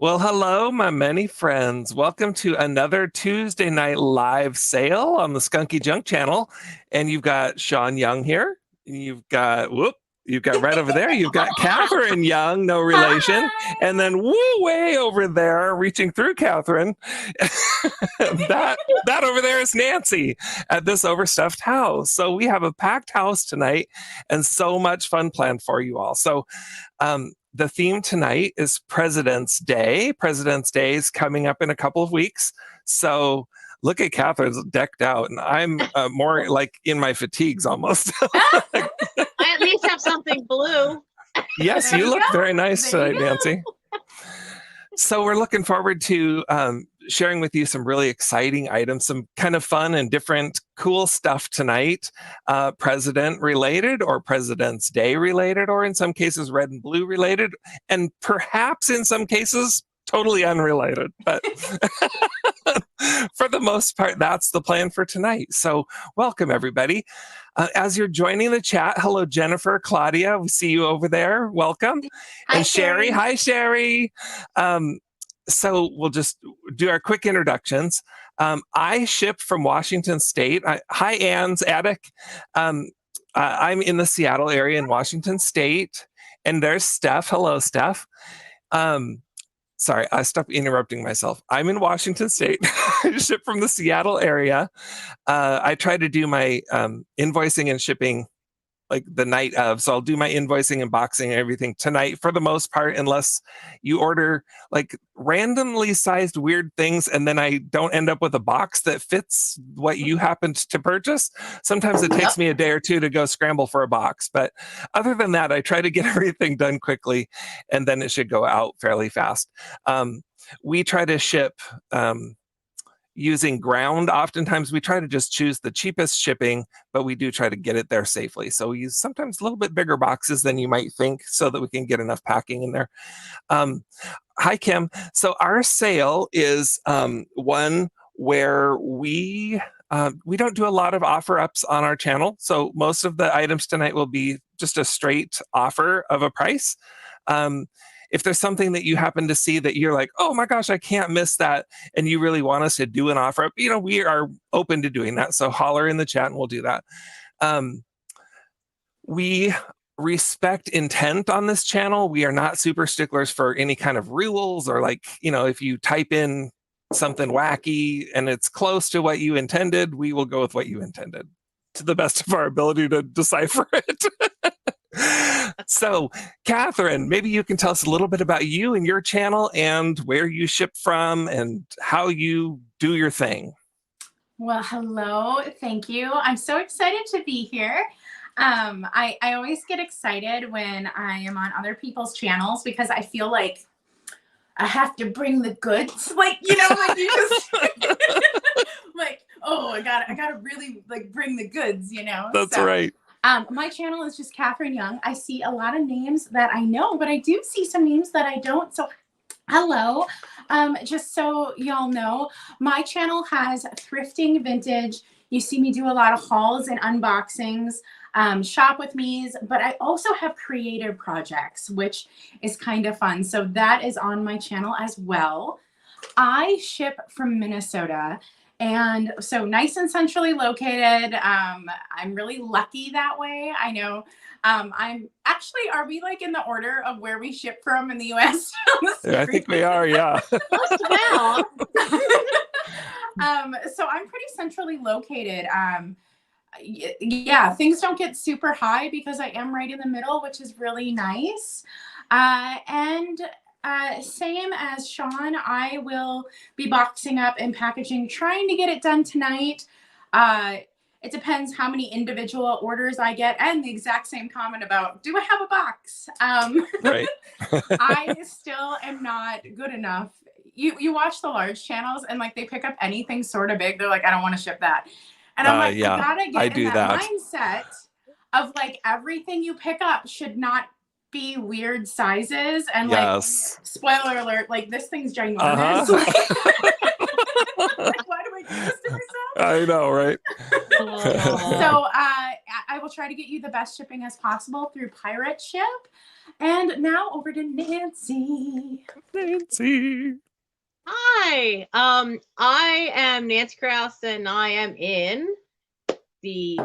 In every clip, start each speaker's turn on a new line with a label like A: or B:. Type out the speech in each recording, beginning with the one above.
A: Well, hello, my many friends. Welcome to another Tuesday night live sale on the Skunky Junk channel. And you've got Sean Young here. You've got right over there. You've got Katherine Young, no relation. And then way over there, reaching through Katherine, that over there is Nancy at this overstuffed house. So we have a packed house tonight and so much fun planned for you all. So the theme tonight is President's Day. President's Day is coming up in a couple of weeks. So look at Catherine's decked out, and I'm more like in my fatigues almost.
B: I at least have something blue.
A: Yes, you look very nice tonight, Nancy. So we're looking forward to sharing with you some really exciting items, some kind of fun and different cool stuff tonight, president related or President's Day related, or in some cases red and blue related, and perhaps in some cases totally unrelated. But for the most part, that's the plan for tonight. So welcome, everybody. As you're joining the chat, hello, Jennifer, Claudia. We see you over there. Welcome.
B: Hi,
A: and Sherry. Hi, Sherry. So we'll just do our quick introductions. I ship from Washington State. Hi, Ann's Attic. I'm in the Seattle area in Washington State. And there's Steph. Hello, Steph. Sorry, I stopped interrupting myself. I'm in Washington State. I ship from the Seattle area. I try to do my invoicing and shipping like the night of. So I'll do my invoicing and boxing and everything tonight for the most part, unless you order like randomly sized weird things and then I don't end up with a box that fits what you happened to purchase. Sometimes it takes me a day or two to go scramble for a box. But other than that, I try to get everything done quickly and then it should go out fairly fast. We try to ship using ground. Oftentimes we try to just choose the cheapest shipping, but we do try to get it there safely. So we use sometimes a little bit bigger boxes than you might think so that we can get enough packing in there. Hi, Kim. So our sale is one where we don't do a lot of offer ups on our channel. So most of the items tonight will be just a straight offer of a price. If there's something that you happen to see that you're like, oh my gosh, I can't miss that, and you really want us to do an offer up, we are open to doing that. So holler in the chat and we'll do that. We respect intent on this channel. We are not super sticklers for any kind of rules or like, if you type in something wacky and it's close to what you intended, we will go with what you intended to the best of our ability to decipher it. So, Katherine, maybe you can tell us a little bit about you and your channel and where you ship from and how you do your thing.
C: Well, hello. Thank you. I'm so excited to be here. I always get excited when I am on other people's channels because I feel like I have to bring the goods. Like you just like, oh, I gotta really like bring the goods,
A: That's right.
C: My channel is just Katherine Young. I see a lot of names that I know, but I do see some names that I don't. So hello. Just so y'all know, my channel has thrifting, vintage. You see me do a lot of hauls and unboxings, shop with me's, but I also have creative projects, which is kind of fun. So that is on my channel as well. I ship from Minnesota. And so nice and centrally located. I'm really lucky that way. I know. I'm actually, are we like in the order of where we ship from in the US?
A: I think we are, yeah.
B: Well.
C: So I'm pretty centrally located. Yeah, things don't get super high because I am right in the middle, which is really nice. Same as Sean, I will be boxing up and packaging, trying to get it done tonight. It depends how many individual orders I get, and the exact same comment about, do I have a box?
A: Right.
C: I still am not good enough. You watch the large channels and like they pick up anything sort of big. They're like, I don't want to ship that. And I'm like,
A: yeah,
C: I gotta get in
A: that
C: mindset of like everything you pick up should not be weird sizes and
A: yes.
C: Like spoiler alert, like this thing's ginormous. Like, why do I do this to myself?
A: I know, right?
C: So I will try to get you the best shipping as possible through Pirate Ship. And now over to Nancy.
A: Nancy.
B: Hi, I am Nancy Krause, and I am in the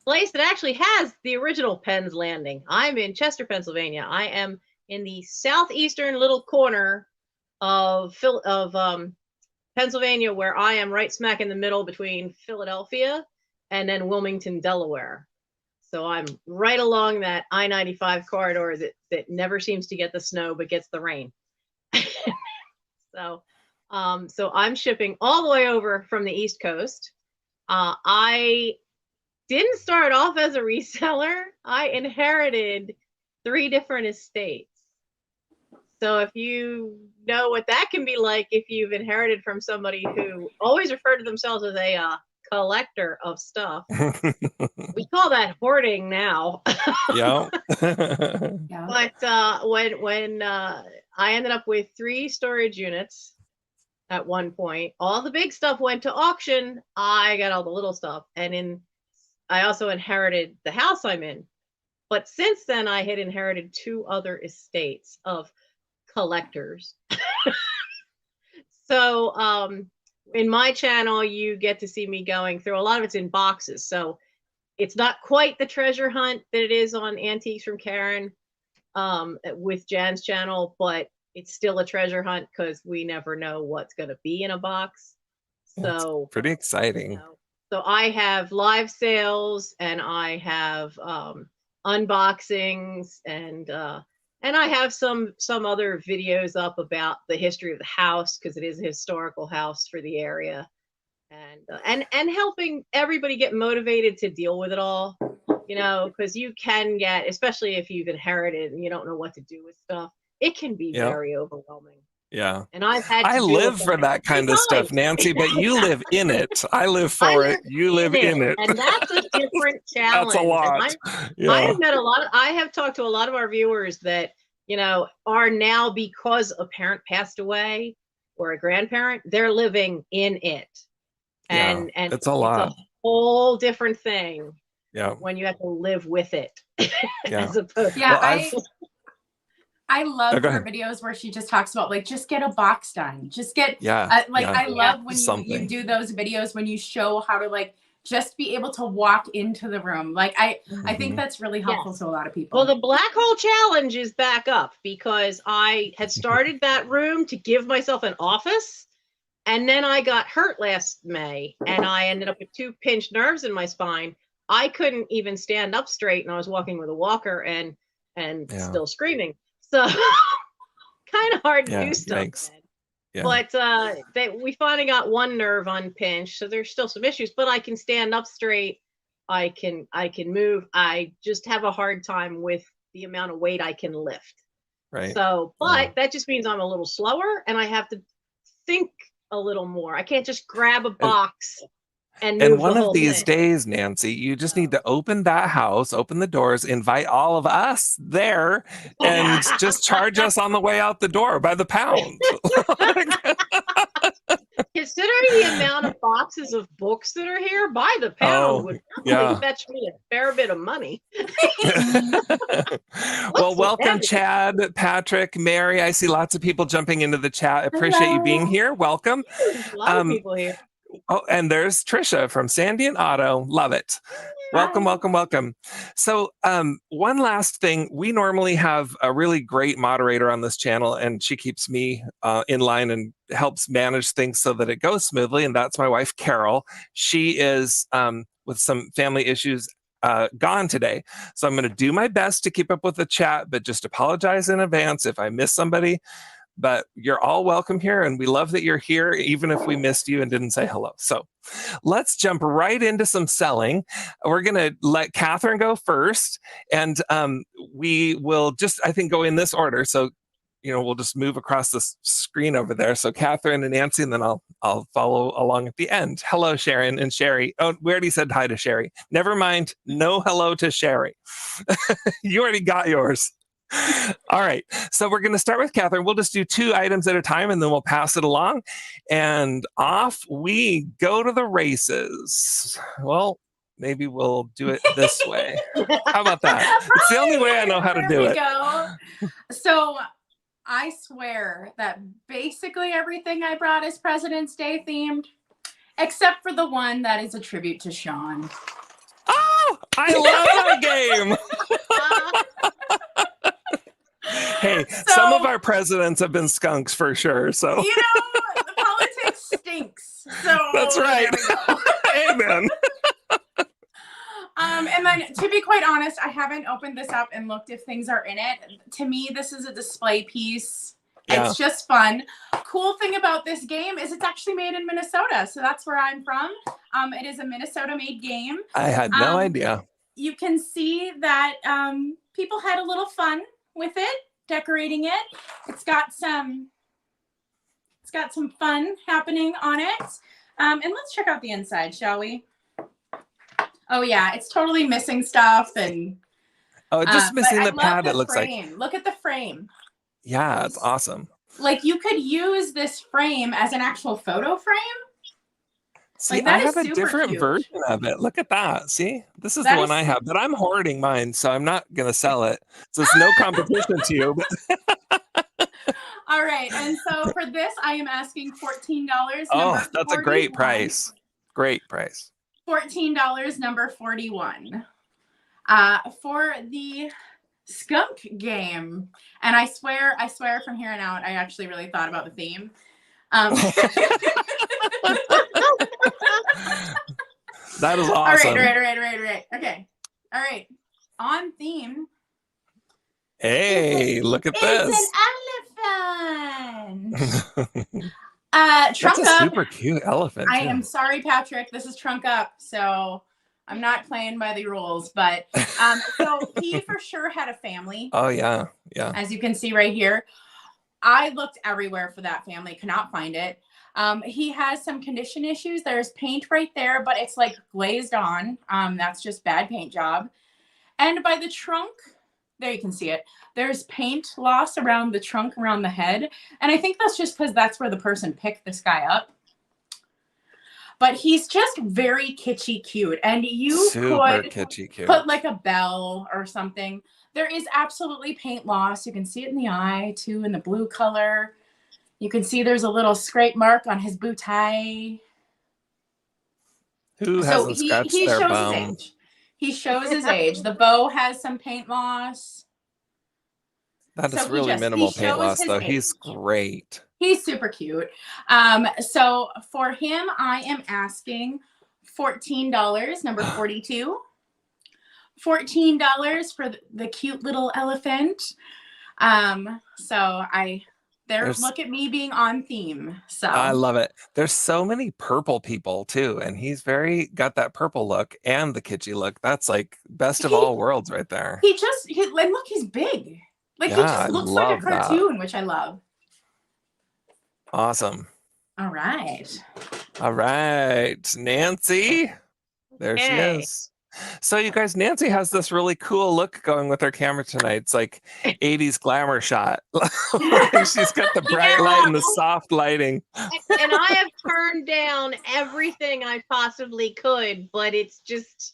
B: place that actually has the original Penn's Landing. I'm in Chester, Pennsylvania. I am in the southeastern little corner of Pennsylvania, where I am right smack in the middle between Philadelphia and then Wilmington, Delaware. So I'm right along that I-95 corridor that never seems to get the snow but gets the rain. So I'm shipping all the way over from the East Coast. I didn't start off as a reseller. I inherited 3 different estates. So if you know what that can be like, if you've inherited from somebody who always referred to themselves as a collector of stuff, we call that hoarding now.
A: Yeah.
B: But when I ended up with 3 storage units at one point, all the big stuff went to auction. I got all the little stuff, and I also inherited the house I'm in. But since then, I had inherited 2 other estates of collectors. So in my channel, you get to see me going through a lot of it's in boxes. So it's not quite the treasure hunt that it is on Antiques from Karen with Jan's channel, but it's still a treasure hunt because we never know what's going to be in a box. So
A: it's pretty exciting.
B: So I have live sales, and I have unboxings, and I have some other videos up about the history of the house, because it is a historical house for the area, and helping everybody get motivated to deal with it all, because you can get, especially if you've inherited and you don't know what to do with stuff, it can be very overwhelming.
A: Yeah.
B: And I
A: live for that kind of stuff, Nancy, but you live in it. I live for it. You live in it.
B: And that's a different challenge.
A: That's a lot.
B: I have talked to a lot of our viewers that, are now, because a parent passed away or a grandparent, they're living in it. And
A: it's a lot.
B: It's a whole different thing.
A: Yeah.
B: When you have to live with it.
A: Yeah.
B: As opposed
C: I love her videos where she just talks about, like, just get a box done. Just get, I love when you do those videos when you show how to, like, just be able to walk into the room. Like, I think that's really helpful to a lot of people.
B: Well, the Black Hole Challenge is back up because I had started that room to give myself an office. And then I got hurt last May, and I ended up with 2 pinched nerves in my spine. I couldn't even stand up straight, and I was walking with a walker and still screaming. So kind of hard to do stuff. Yeah. But we finally got 1 nerve unpinched, so there's still some issues, but I can stand up straight. I can move. I just have a hard time with the amount of weight I can lift.
A: Right.
B: So, but that just means I'm a little slower, and I have to think a little more. I can't just grab a box and
A: one of these days, Nancy, you just need to open that house, open the doors, invite all of us there, and just charge us on the way out the door by the pound.
B: Considering the amount of boxes of books that are here, by the pound would probably fetch me a fair bit of money.
A: Well, welcome, Chad, Patrick, Mary. I see lots of people jumping into the chat. Appreciate you being here. Welcome.
B: A lot of people here.
A: Oh, and there's Trisha from Sandy and Otto. Love it. Welcome, welcome, welcome. So one last thing. We normally have a really great moderator on this channel, and she keeps me in line and helps manage things so that it goes smoothly. And that's my wife, Carol. She is, with some family issues, gone today. So I'm going to do my best to keep up with the chat, but just apologize in advance if I miss somebody. But you're all welcome here, and we love that you're here, even if we missed you and didn't say hello. So let's jump right into some selling. We're going to let Katherine go first, and we will just, I think, go in this order. So, we'll just move across the screen over there. So Katherine and Nancy, and then I'll follow along at the end. Hello, Sharon and Sherry. Oh, we already said hi to Sherry. Never mind. No hello to Sherry. You already got yours. All right. So we're going to start with Katherine. We'll just do 2 items at a time and then we'll pass it along. And off we go to the races. Well, maybe we'll do it this way. How about that? It's the only way I know how to do it.
C: Go. So I swear that basically everything I brought is President's Day themed, except for the one that is a tribute to Sean.
A: Oh, I love that game. Hey, some of our presidents have been skunks for sure. So
C: you know, the politics stinks. So
A: that's right. Amen.
C: And then, to be quite honest, I haven't opened this up and looked if things are in it. To me, this is a display piece. Yeah. It's just fun. Cool thing about this game is it's actually made in Minnesota. So that's where I'm from. It is a Minnesota-made game.
A: I had no idea.
C: You can see that people had a little fun with it, decorating it. It's got some fun happening on it. And let's check out the inside, shall we? Oh yeah, it's totally missing stuff and
A: just missing the pad.
C: The
A: it looks
C: frame.
A: like.
C: Look at the frame.
A: Yeah, it's awesome.
C: Like you could use this frame as an actual photo frame.
A: See,
C: like,
A: I have a different version of it. Look at that. See, this is the one I have, but I'm hoarding mine, so I'm not gonna sell it. So it's no competition to you. But
C: all right, and so for this, I am asking $14.
A: Oh, that's 41. A great price. Great price.
C: $14, number 41. For the skunk game, and I swear from here on out, I actually really thought about the theme.
A: That is awesome.
C: All right. Okay. All right. On theme.
A: Hey, look at this.
C: It's an elephant. Trunk
A: That's a
C: up.
A: Super cute elephant.
C: I am sorry, Patrick. This is trunk up, so I'm not playing by the rules. But so he for sure had a family.
A: Oh yeah.
C: As you can see right here, I looked everywhere for that family, could not find it. He has some condition issues. There's paint right there, but it's like glazed on. That's just bad paint job. And by the trunk, there you can see it. There's paint loss around the trunk, around the head. And I think that's just because that's where the person picked this guy up. But he's just very kitschy cute. And you could put like a bell or something. There is absolutely paint loss. You can see it in the eye too, in the blue color. You can see there's a little scrape mark on his bow tie.
A: Who hasn't scratched their bum?
C: His age. He shows his age. The bow has some paint loss.
A: That is really minimal paint loss, though. He's great.
C: He's super cute. So for him, I am asking $14, number 42. $14 for the cute little elephant. Look at me being on theme. So
A: I love it. There's so many purple people too, and he's got that purple look and the kitschy look. That's like best of all worlds right there.
C: Look, he's big. Like he just looks like a cartoon, which I love.
A: Awesome.
C: All right,
A: Nancy. There she is. So you guys, Nancy has this really cool look going with her camera tonight. It's like 80s glamour shot. She's got the bright light and the soft lighting.
B: And I have turned down everything I possibly could, but it's just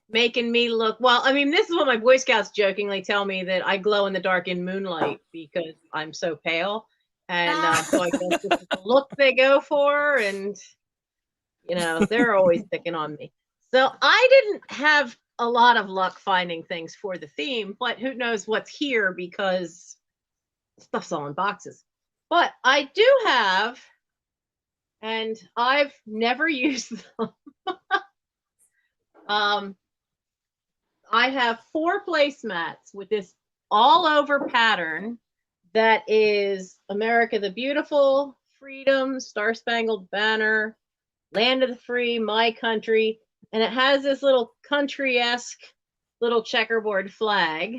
B: making me look, well, I mean, this is what my Boy Scouts jokingly tell me, that I glow in the dark in moonlight because I'm so pale. And so I guess this is the look they go for. And, they're always picking on me. So I didn't have a lot of luck finding things for the theme, but who knows what's here because stuff's all in boxes. But I do have, and I've never used them. I have 4 placemats with this all over pattern that is America the Beautiful, Freedom, Star Spangled Banner, Land of the Free, My Country. And it has this little country-esque little checkerboard flag.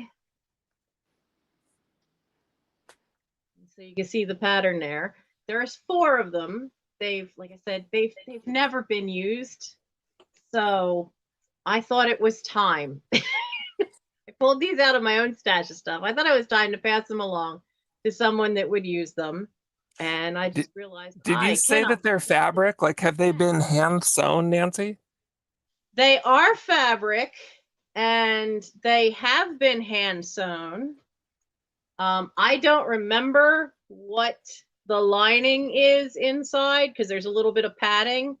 B: So you can see the pattern there. There's 4 of them. Like I said, they've never been used. So I thought it was time. I pulled these out of my own stash of stuff. I thought it was time to pass them along to someone that would use them. And I just realized
A: Did you say that they're fabric? Like, have they been hand sewn, Nancy?
B: They are fabric, and they have been hand sewn. I don't remember what the lining is inside because there's a little bit of padding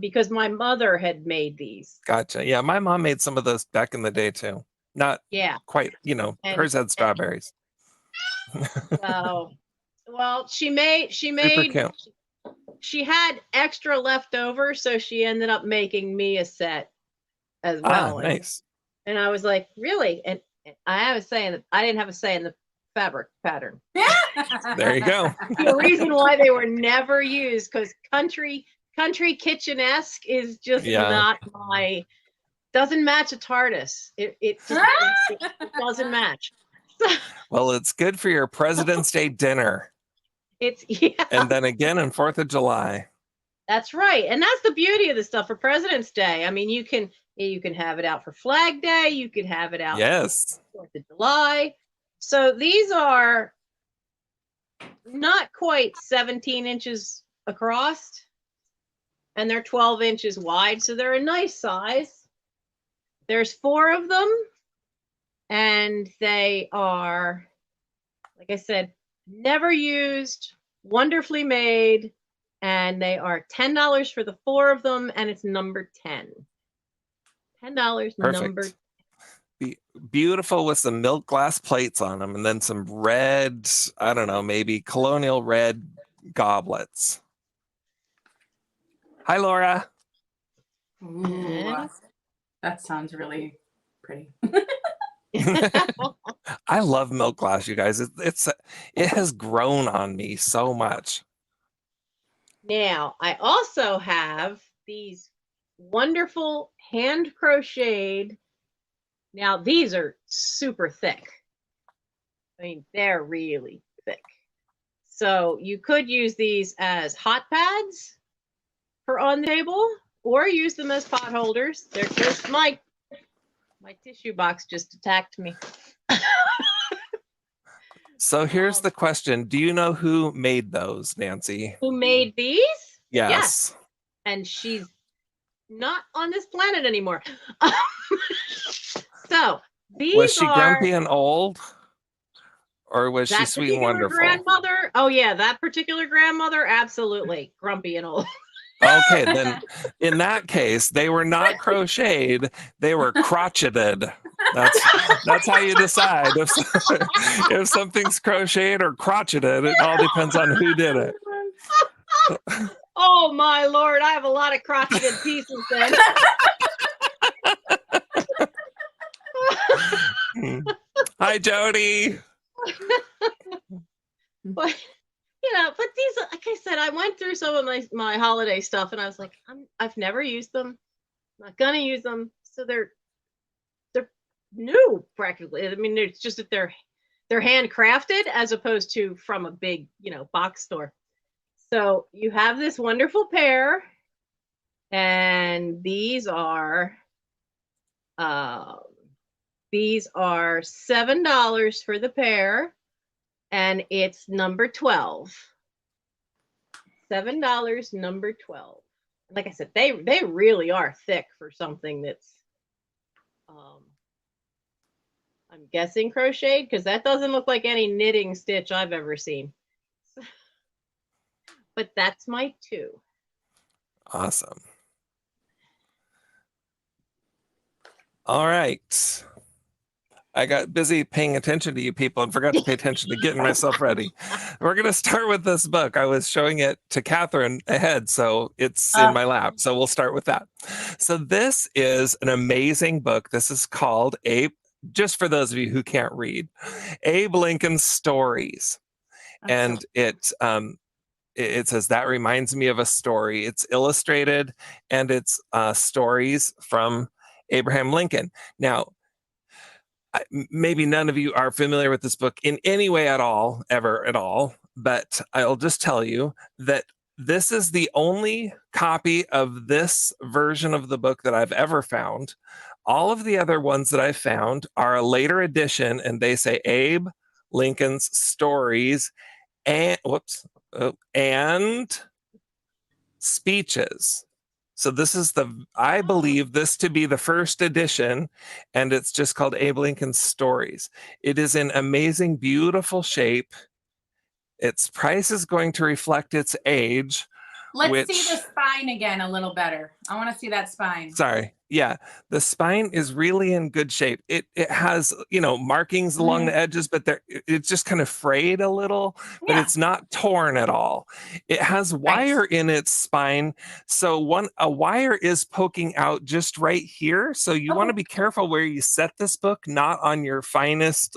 B: because my mother had made these.
A: Gotcha. Yeah, my mom made some of those back in the day too. Not quite, hers had strawberries.
B: Well, she had extra left over, so she ended up making me a set as well.
A: Nice.
B: And I was like, really? And I was saying that I didn't have a say in the fabric pattern.
A: There you go.
B: The reason why they were never used, because country kitchen-esque is just not my, doesn't match a TARDIS. It doesn't match.
A: Well, it's good for your President's Day dinner. And then again on 4th of July.
B: That's right. And that's the beauty of the stuff for President's Day. I mean, you can have it out for Flag Day. You could have it out for 4th of July. So these are not quite 17 inches across, and they're 12 inches wide. So they're a nice size. There's 4 of them, and they are, like I said, never used, wonderfully made, and they are $10 for the 4 of them, and it's number 10. $10.
A: Perfect.
B: Number 10.
A: Beautiful with some milk glass plates on them, and then some red, I don't know, maybe colonial red goblets. Hi, Laura.
C: Ooh, that sounds really pretty.
A: I love milk glass, you guys. It has grown on me so much.
B: Now, I also have these wonderful hand crocheted. Now, these are super thick. I mean, they're really thick. So you could use these as hot pads for on the table, or use them as pot holders. They're just my tissue box just attacked me.
A: So here's the question. Do you know who made those, Nancy?
B: Who made these?
A: Yes.
B: And she's not on this planet anymore. So these
A: was she grumpy and old? Or was she
B: that
A: sweet and wonderful?
B: Grandmother? Oh yeah, that particular grandmother, absolutely grumpy and old.
A: Okay, then in that case, they were not crocheted, they were crocheted. That's how you decide if something's crocheted or crocheted. It all depends on who did it.
B: Oh my Lord, I have a lot of crocheted pieces then.
A: Hi, Jody.
B: But these, like I said, I went through some of my holiday stuff, and I was like, I've never used them, I'm not gonna use them. So they're new practically. I mean, it's just that they're handcrafted as opposed to from a big box store. So you have this wonderful pair, and these are $7 for the pair, and it's number 12. $7, number 12. Like I said, they really are thick for something that's I'm guessing crocheted, because that doesn't look like any knitting stitch I've ever seen. But that's my 2.
A: Awesome. All right. I got busy paying attention to you people and forgot to pay attention to getting myself ready. We're going to start with this book. I was showing it to Katherine ahead, so it's in my lap. So we'll start with that. So this is an amazing book. This is called just for those of you who can't read, Abe Lincoln's Stories. And it says, that reminds me of a story. It's illustrated, and it's stories from Abraham Lincoln. Now, maybe none of you are familiar with this book in any way at all, ever at all, but I'll just tell you that this is the only copy of this version of the book that I've ever found All of the other ones that I found are a later edition, and they say Abe Lincoln's Stories and and Speeches. So this is I believe this to be the first edition, and it's just called Abe Lincoln's Stories. It is in amazing, beautiful shape. Its price is going to reflect its age.
C: Let's see the spine again a little better. I want to see that spine.
A: Sorry. Yeah. The spine is really in good shape. It has, markings along the edges, but it's just kind of frayed a little, but it's not torn at all. It has wire in its spine. So a wire is poking out just right here. So you want to be careful where you set this book, not on your finest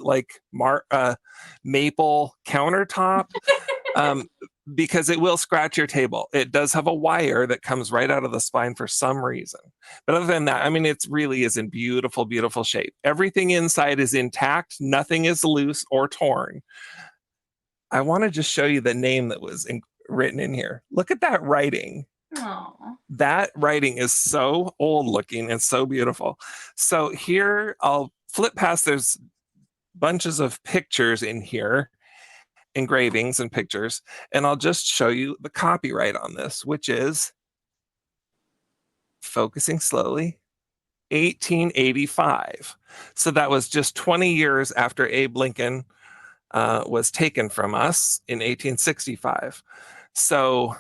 A: maple countertop. Because it will scratch your table. It does have a wire that comes right out of the spine for some reason. But other than that, it really is in beautiful, beautiful shape. Everything inside is intact. Nothing is loose or torn. I want to just show you the name that was written in here. Look at that writing.
C: Aww.
A: That writing is so old looking and so beautiful. So here, I'll flip past. There's bunches of pictures in here, engravings and pictures, and I'll just show you the copyright on this, which is, focusing slowly, 1885. So that was just 20 years after Abe Lincoln was taken from us in 1865. So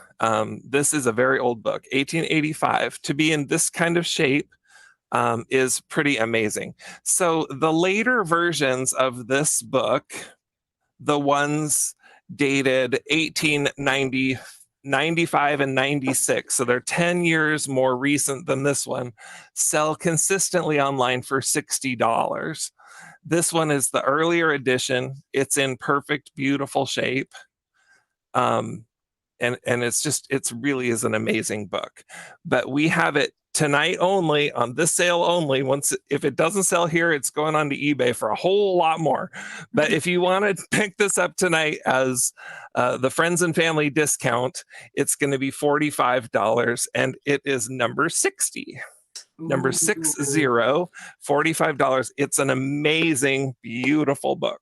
A: this is a very old book. 1885. To be in this kind of shape is pretty amazing. So the later versions of this book, the ones dated 1890, 95, and 96, so they're 10 years more recent than this one, sell consistently online for $60. This one is the earlier edition. It's in perfect, beautiful shape. And it really is an amazing book. But we have it tonight only, on this sale only. If it doesn't sell here, it's going on to eBay for a whole lot more. But if you want to pick this up tonight as the friends and family discount, it's going to be $45, and it is number 60. Number 60, $45. It's an amazing, beautiful book.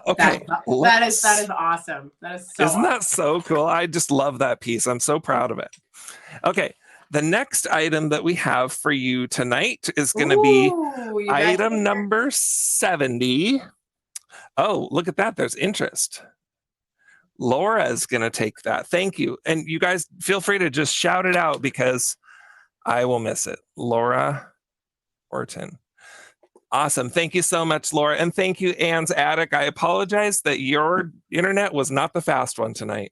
A: Okay.
C: That is awesome. That is so
A: Isn't that so cool? I just love that piece. I'm so proud of it. Okay. The next item that we have for you tonight is going to be item number 70. Oh, look at that. There's interest. Laura's going to take that. Thank you. And you guys feel free to just shout it out because I will miss it. Laura Orton. Awesome. Thank you so much, Laura. And thank you, Anne's Attic. I apologize that your internet was not the fast one tonight.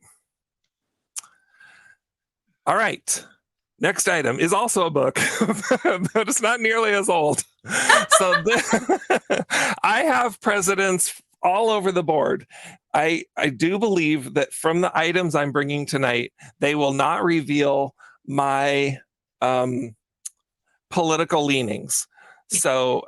A: All right. Next item is also a book, but it's not nearly as old. So I have presidents all over the board. I do believe that from the items I'm bringing tonight, they will not reveal my political leanings. So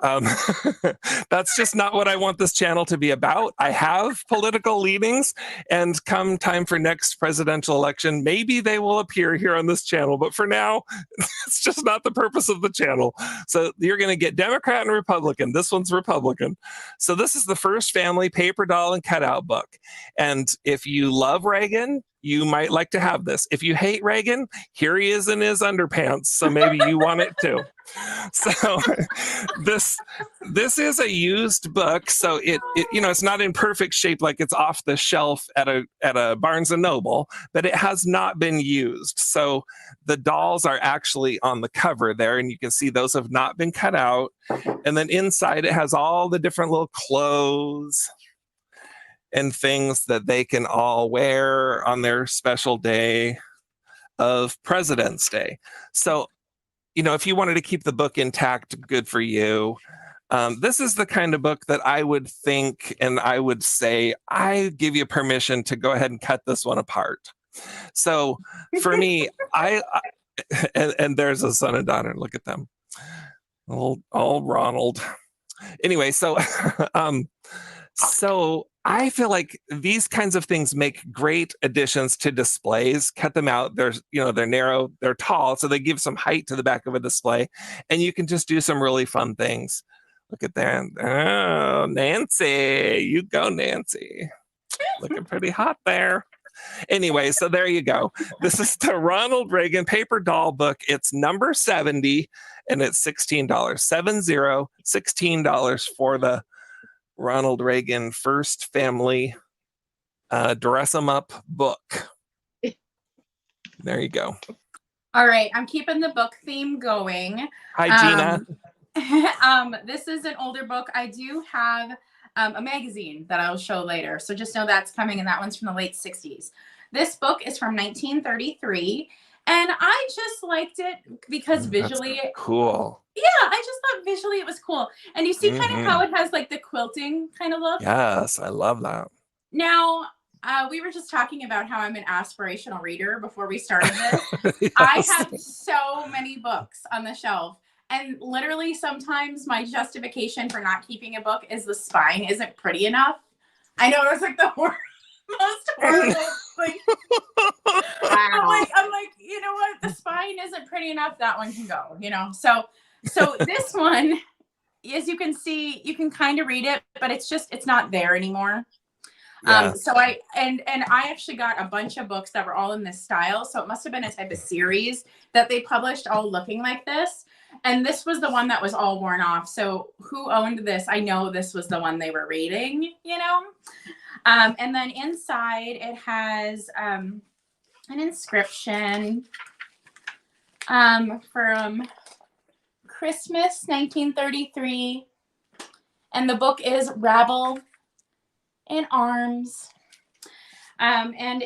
A: that's just not what I want this channel to be about. I have political leanings, and come time for next presidential election, maybe they will appear here on this channel. But for now, it's just not the purpose of the channel. So you're going to get Democrat and Republican. This one's Republican. So this is the first family paper doll and cutout book. And if you love Reagan, you might like to have this. If you hate Reagan, here he is in his underpants. So maybe you want it too. So this is a used book. So it's not in perfect shape, like it's off the shelf at a Barnes and Noble, but it has not been used. So the dolls are actually on the cover there, and you can see those have not been cut out. And then inside it has all the different little clothes and things that they can all wear on their special day of President's Day. So, if you wanted to keep the book intact, good for you. This is the kind of book that I would think, and I would say, I give you permission to go ahead and cut this one apart. So for me, and there's a son and daughter, look at them. Old Ronald. Anyway, so So I feel like these kinds of things make great additions to displays. Cut them out. They're narrow, they're tall, so they give some height to the back of a display, and you can just do some really fun things. Look at that. Oh, Nancy, you go, Nancy. Looking pretty hot there. Anyway, so there you go. This is the Ronald Reagan paper doll book. It's number 70, and it's $16. 70, $16 for the Ronald Reagan First Family Dress 'em Up book. There you go.
C: All right, I'm keeping the book theme going.
A: Hi, Gina.
C: This is an older book. I do have a magazine that I'll show later. So just know that's coming, and that one's from the late 60s. This book is from 1933, and I just liked it because visually...
A: That's cool.
C: Yeah, I just thought visually it was cool. And you see kind of how it has like the quilting kind of look?
A: Yes, I love that.
C: Now, we were just talking about how I'm an aspirational reader before we started this.
A: Yes.
C: I have so many books on the shelf. And literally sometimes my justification for not keeping a book is the spine isn't pretty enough. I know it's like the most horrible thing. I'm like, you know what? The spine isn't pretty enough. That one can go, So this one, as you can see, you can kind of read it, but it's not there anymore.
A: Yes.
C: So I actually got a bunch of books that were all in this style. So it must have been a type of series that they published all looking like this. And this was the one that was all worn off. So who owned this? I know this was the one they were reading, And then inside it has an inscription from Christmas 1933. And the book is Rabble in Arms. And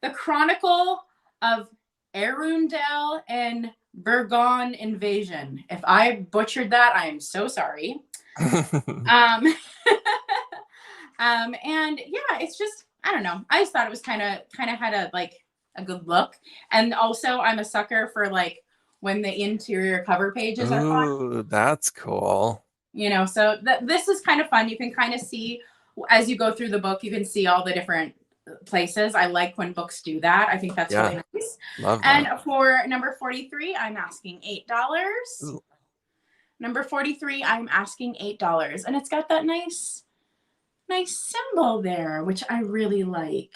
C: the Chronicle of Arundel and Burgon Invasion. If I butchered that, I am so sorry. And yeah, it's just, I don't know. I just thought it was kind of had a good look. And also I'm a sucker for when the interior cover pages are fun.
A: Ooh, that's cool.
C: So this is kind of fun. You can kind of see as you go through the book, you can see all the different places. I like when books do that. I think that's really nice.
A: Love that.
C: And for number 43, I'm asking $8.
A: Ooh.
C: Number 43, I'm asking $8. And it's got that nice symbol there, which I really like.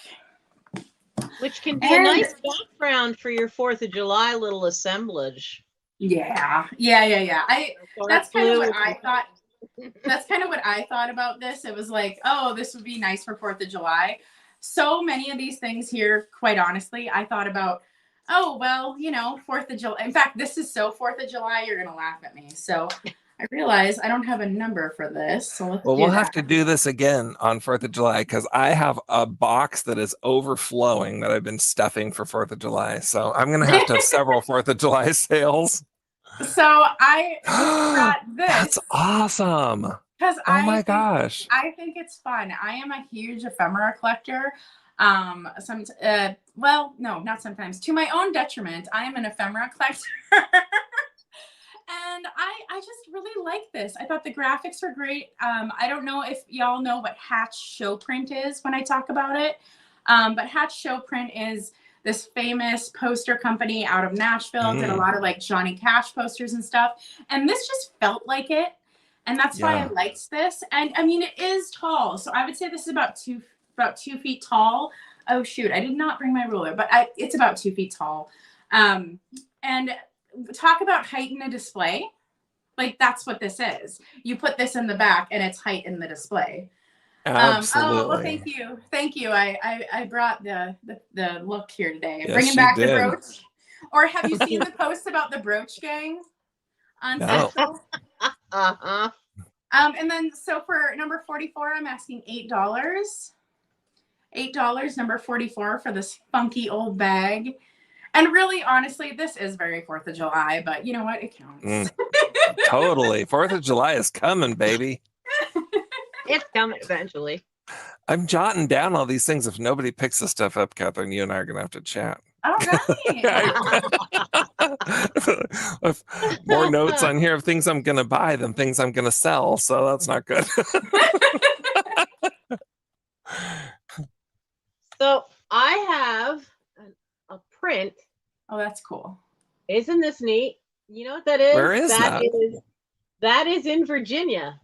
B: Which can be a nice background for your 4th of July little assemblage.
C: Yeah. That's kind of what I thought. That's kind of what I thought about this. It was like, oh, this would be nice for 4th of July. So many of these things here, quite honestly, I thought about, oh, well, 4th of July. In fact, this is so 4th of July, you're going to laugh at me. So I realize I don't have a number for this. So
A: we'll have to do this again on 4th of July because I have a box that is overflowing that I've been stuffing for 4th of July. So I'm going to have several 4th of July sales.
C: So I got this.
A: That's awesome.
C: Because
A: my gosh.
C: I think it's fun. I am a huge ephemera collector. Well, no, not sometimes. To my own detriment, I am an ephemera collector. And I just really like this. I thought the graphics were great. I don't know if y'all know what Hatch Show Print is when I talk about it. But Hatch Show Print is this famous poster company out of Nashville. Did a lot of Johnny Cash posters and stuff. And this just felt like it. And that's why I liked this. And I mean, it is tall. So I would say this is about 2 feet tall. Oh, shoot. I did not bring my ruler, but it's about 2 feet tall. And talk about height in a display. That's what this is. You put this in the back and it's height in the display.
A: Absolutely.
C: Oh, well, thank you. Thank you. I brought the look here today.
A: Yes,
C: Bringing back
A: did.
C: the brooch. Or have you seen the posts about the brooch gang on Central?
B: Uh-huh.
C: And then, so for number 44, I'm asking $8. $8, number 44 for this funky old bag. And really, honestly, this is very 4th of July, but you know what? It counts.
A: Totally. 4th of July is coming, baby.
B: It's coming eventually.
A: I'm jotting down all these things. If nobody picks this stuff up, Katherine, you and I are going to have to chat.
C: Oh, really?
A: With more notes on here of things I'm going to buy than things I'm going to sell. So that's not good.
B: So I have a print.
C: Oh, that's cool.
B: Isn't this neat? You know what that is?
A: Where is that?
B: That is in Virginia.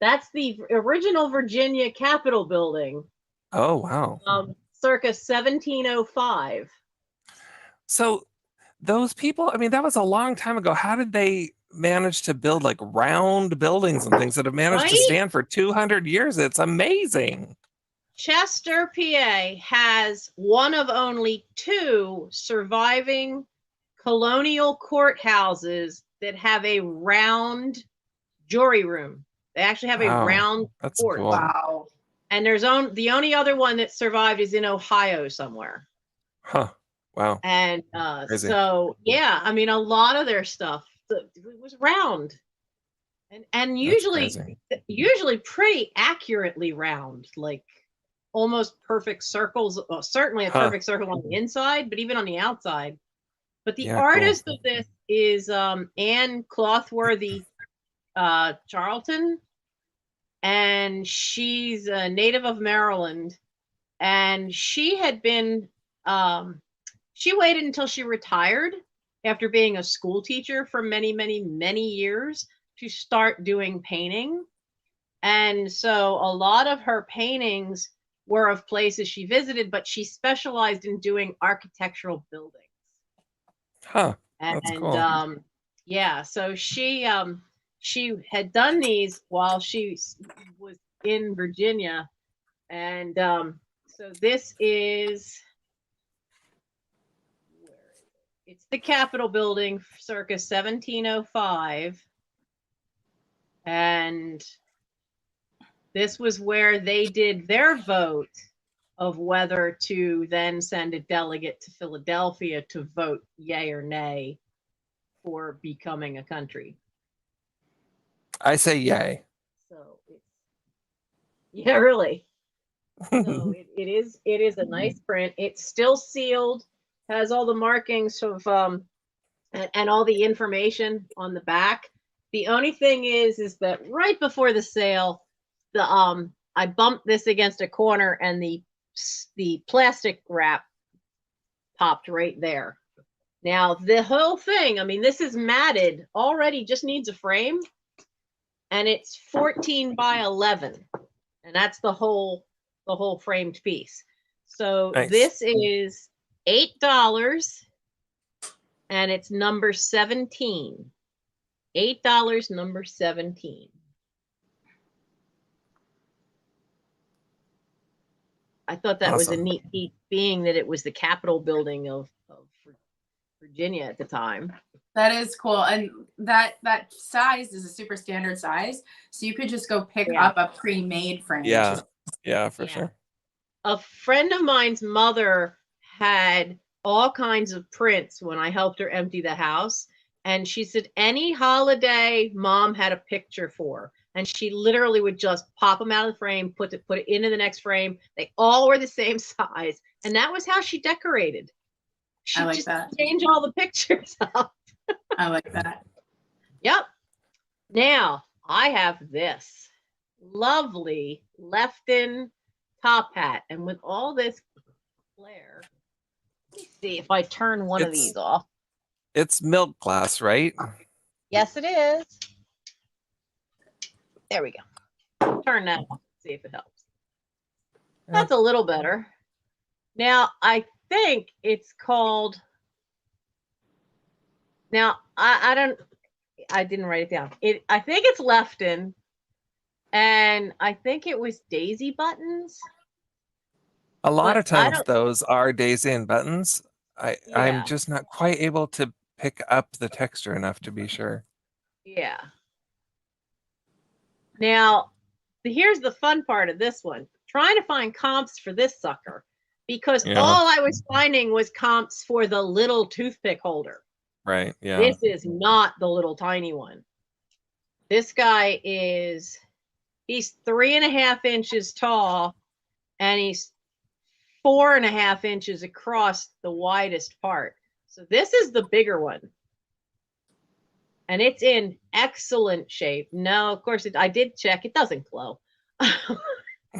B: That's the original Virginia Capitol building.
A: Oh, wow.
B: Circa 1705.
A: So those people, I mean, that was a long time ago. How did they manage to build like round buildings and things that have managed to
B: Right?
A: stand for 200 years? It's amazing.
B: Chester, PA has one of only 2 surviving colonial courthouses that have a round jury room. They actually have a
A: Wow,
B: round
A: that's
B: court.
A: cool.
C: Wow.
B: And the only other one that survived is in Ohio somewhere.
A: Huh. Wow.
B: And
A: Crazy.
B: so, yeah, I mean, a lot of their stuff it was round, and usually pretty accurately round, like almost perfect circles. Well, certainly a perfect circle on the inside, but even on the outside. But the artist of this is Anne Clothworthy Charlton, and she's a native of Maryland, and she had been she waited until she retired after being a school teacher for many, many, many years to start doing painting. And so a lot of her paintings were of places she visited, but she specialized in doing architectural buildings.
A: Huh. That's cool.
B: Yeah, so she had done these while she was in Virginia. And so this is, it's the Capitol building circa 1705. And this was where they did their vote of whether to then send a delegate to Philadelphia to vote yay or nay for becoming a country.
A: I say yay.
B: So it's, yeah, really. So it is a nice print. It's still sealed, has all the markings of and all the information on the back. The only thing is that right before the sale, I bumped this against a corner and the plastic wrap popped right there. Now the whole thing, I mean, this is matted already, just needs a frame, and it's 14 by 11, and that's the whole framed piece. So nice. This is $8, and it's number 17. $8, number 17. I thought that was a neat piece, being that it was the Capitol building of Virginia at the time.
C: That is cool. And that size is a super standard size. So you could just go pick up a pre-made frame.
A: Yeah. Yeah, for sure.
B: A friend of mine's mother had all kinds of prints when I helped her empty the house. And she said any holiday mom had a picture for. And she literally would just pop them out of the frame, put it into the next frame. They all were the same size. And that was how she decorated. She
C: like
B: just
C: that.
B: Changed all the pictures up.
C: I like that.
B: Yep. Now I have this lovely Lefton top hat. And with all this glare, let me see if I turn one of these off.
A: It's milk glass, right?
B: Yes, it is. There we go. Turn that on, see if it helps. That's a little better. Now, I think it's called, now, I didn't write it down. I think it's Lefton, and I think it was daisy buttons.
A: A lot of times those are daisy and buttons. I'm just not quite able to pick up the texture enough to be sure.
B: Yeah. Now, here's the fun part of this one. Trying to find comps for this sucker, because all I was finding was comps for the little toothpick holder.
A: Right, yeah.
B: This is not the little tiny one. This guy he's 3.5 inches tall, and he's 4.5 inches across the widest part. So this is the bigger one. and it's in excellent shape. No, of course, I did check. It doesn't glow. I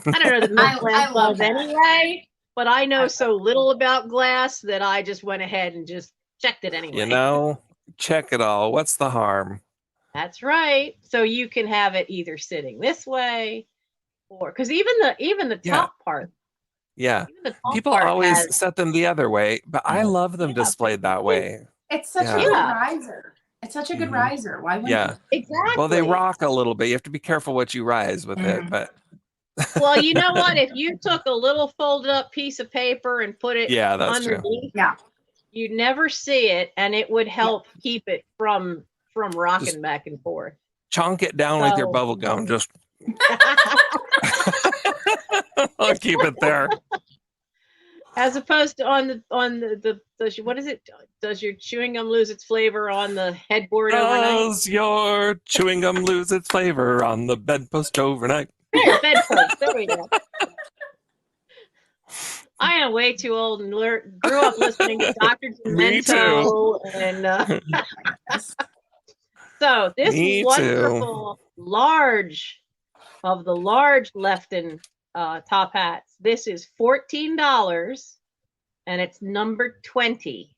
B: don't know that milk glass glows anyway, but I know so little about glass that I just went ahead and just checked it anyway.
A: You know, check it all. What's the harm?
B: That's right. So you can have it either sitting this way, or because even the top part.
A: Yeah.
B: The top
A: people
B: part
A: always set them the other way, but I love them displayed that way.
C: It's such a good riser. It's such a good riser. Why wouldn't you?
B: Exactly.
A: Well, they rock a little bit. You have to be careful what you rise with it, but
B: well, you know what? If you took a little folded up piece of paper and put it
A: that's
B: underneath,
A: true.
B: You'd never see it, and it would help keep it from rocking just back and forth.
A: Chonk it down with your bubble gum. Just I'll keep it there.
B: As opposed to on the what is it? Does your chewing gum lose its flavor on the headboard overnight?
A: Does your chewing gum lose its flavor on the bedpost overnight?
B: There, bedpost. There we go. I am way too old and grew up listening to Dr. Demento. And so this wonderful large Lefton top hats. This is $14 and it's number 20.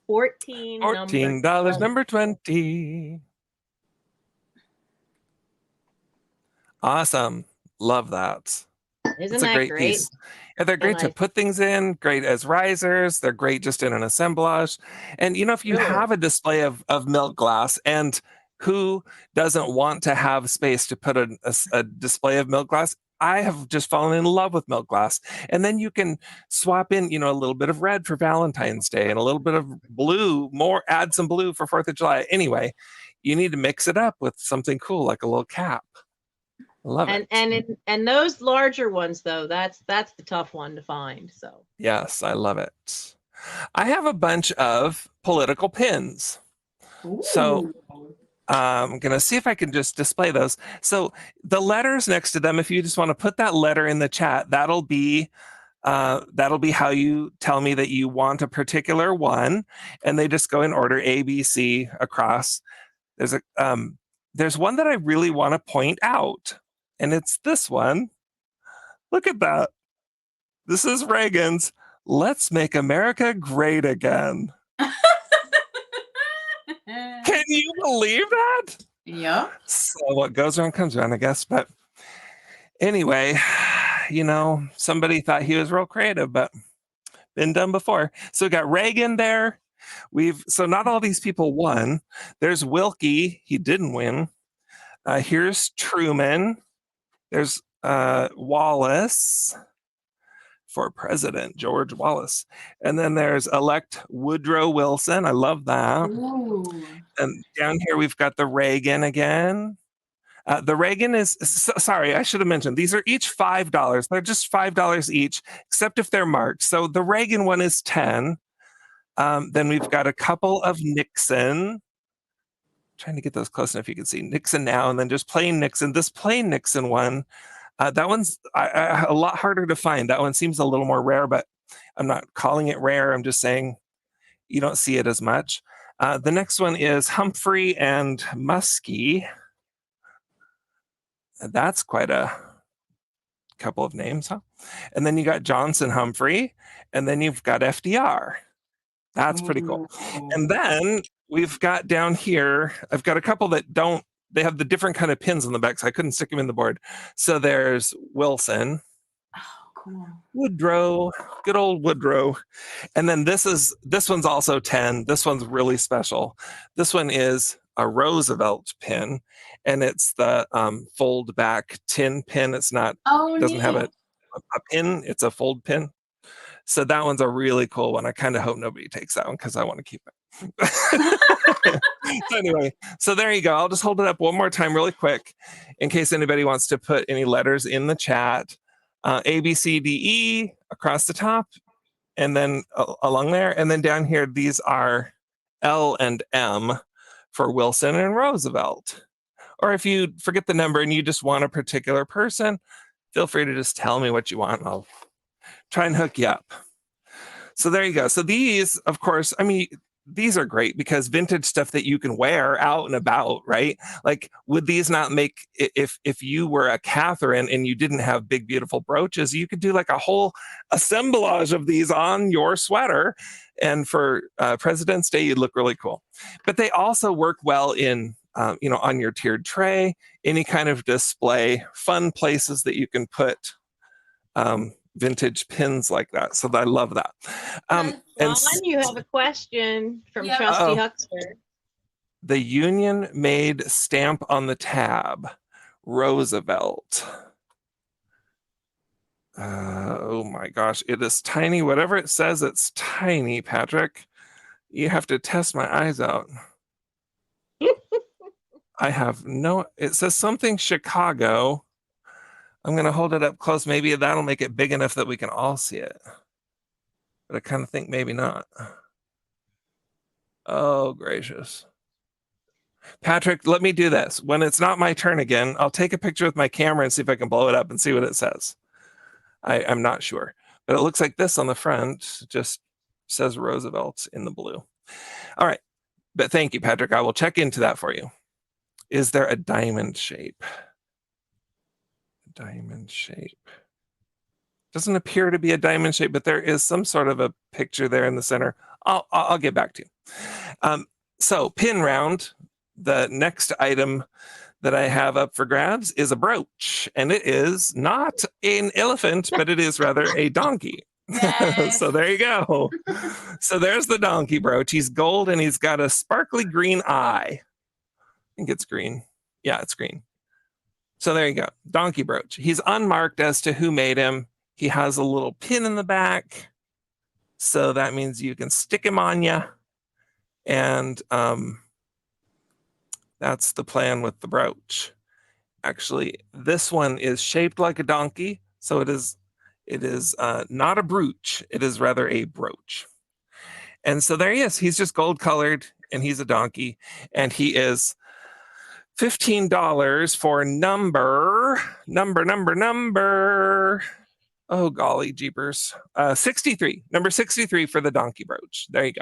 B: $14
A: number 20. Awesome. Love that.
B: Isn't that great?
A: Piece. Yeah, they're great to put things in, great as risers. They're great just in an assemblage. And, you know, if you have a display of milk glass, and who doesn't want to have space to put a display of milk glass? I have just fallen in love with milk glass. And then you can swap in, you know, a little bit of red for Valentine's Day and a little bit of blue, add some blue for 4th of July. Anyway, you need to mix it up with something cool, like a little cap. Love it.
B: And those larger ones, though, that's the tough one to find. So
A: yes, I love it. I have a bunch of political pins. Ooh. So I'm going to see if I can just display those. So the letters next to them, if you just want to put that letter in the chat, that'll be how you tell me that you want a particular one, and they just go in order A, B, C across. There's one that I really want to point out. And it's this one. Look at that. This is Reagan's "Let's Make America Great Again." Can you believe that?
C: Yeah.
A: So what goes around comes around, I guess. But anyway, you know, somebody thought he was real creative, but been done before. So we got Reagan there. So not all these people won. There's Wilkie. He didn't win. Here's Truman. There's Wallace for president, George Wallace. And then there's elect Woodrow Wilson. I love that.
C: Ooh.
A: And down here we've got the Reagan again. The Reagan is, sorry, I should have mentioned, these are each $5. They're just $5 each, except if they're marked. So the Reagan one is 10. Then we've got a couple of Nixon. Trying to get those close enough you can see Nixon now, and then just plain Nixon. This plain Nixon one, that one's a lot harder to find. That one seems a little more rare, but I'm not calling it rare. I'm just saying you don't see it as much. The next one is Humphrey and Muskie. That's quite a couple of names, huh? And then you got Johnson Humphrey, and then you've got FDR. That's pretty cool. And then we've got down here, I've got a couple that they have the different kind of pins on the back, so I couldn't stick them in the board. So there's Wilson.
C: Oh, cool.
A: Woodrow, good old Woodrow. And then this one's also 10. This one's really special. This one is a Roosevelt pin, and it's the fold back tin pin. It's not, doesn't have a pin, it's a fold pin. So that one's a really cool one. I kind of hope nobody takes that one because I want to keep it. So anyway, so there you go. I'll just hold it up one more time really quick in case anybody wants to put any letters in the chat. A, B, C, D, E across the top, and then along there. And then down here, these are L and M for Wilson and Roosevelt. Or if you forget the number and you just want a particular person, feel free to just tell me what you want and I'll try and hook you up. So there you go. So these, of course, I mean, these are great because vintage stuff that you can wear out and about, right? Like, would these not make, if you were a Katherine and you didn't have big, beautiful brooches, you could do like a whole assemblage of these on your sweater. And for President's Day, you'd look really cool. But they also work well in, on your tiered tray, any kind of display, fun places that you can put vintage pins like that. So I love that.
B: Ron, you have a question from Trusty Huckster.
A: The Union made stamp on the tab, Roosevelt. Oh my gosh, it is tiny. Whatever it says, it's tiny, Patrick. You have to test my eyes out. I have no, it says something Chicago. I'm going to hold it up close. Maybe that'll make it big enough that we can all see it. But I kind of think maybe not. Oh, gracious. Patrick, let me do this. When it's not my turn again, I'll take a picture with my camera and see if I can blow it up and see what it says. I'm not sure. But it looks like this on the front. Just says Roosevelt in the blue. All right. But thank you, Patrick. I will check into that for you. Is there a diamond shape? Diamond shape. Doesn't appear to be a diamond shape, but there is some sort of a picture there in the center. I'll get back to you. So pin round, the next item that I have up for grabs is a brooch, and it is not an elephant, but it is rather a donkey.
C: Yes.
A: So there you go. So there's the donkey brooch. He's gold and he's got a sparkly green eye. I think it's green. Yeah, it's green. So there you go. Donkey brooch. He's unmarked as to who made him. He has a little pin in the back. So that means you can stick him on you. And that's the plan with the brooch. Actually, this one is shaped like a donkey. So it is not a brooch. It is rather a brooch. And so there he is. He's just gold colored and he's a donkey. And he is $15 for number. Oh, golly jeepers. 63, number 63 for the donkey brooch. There you go.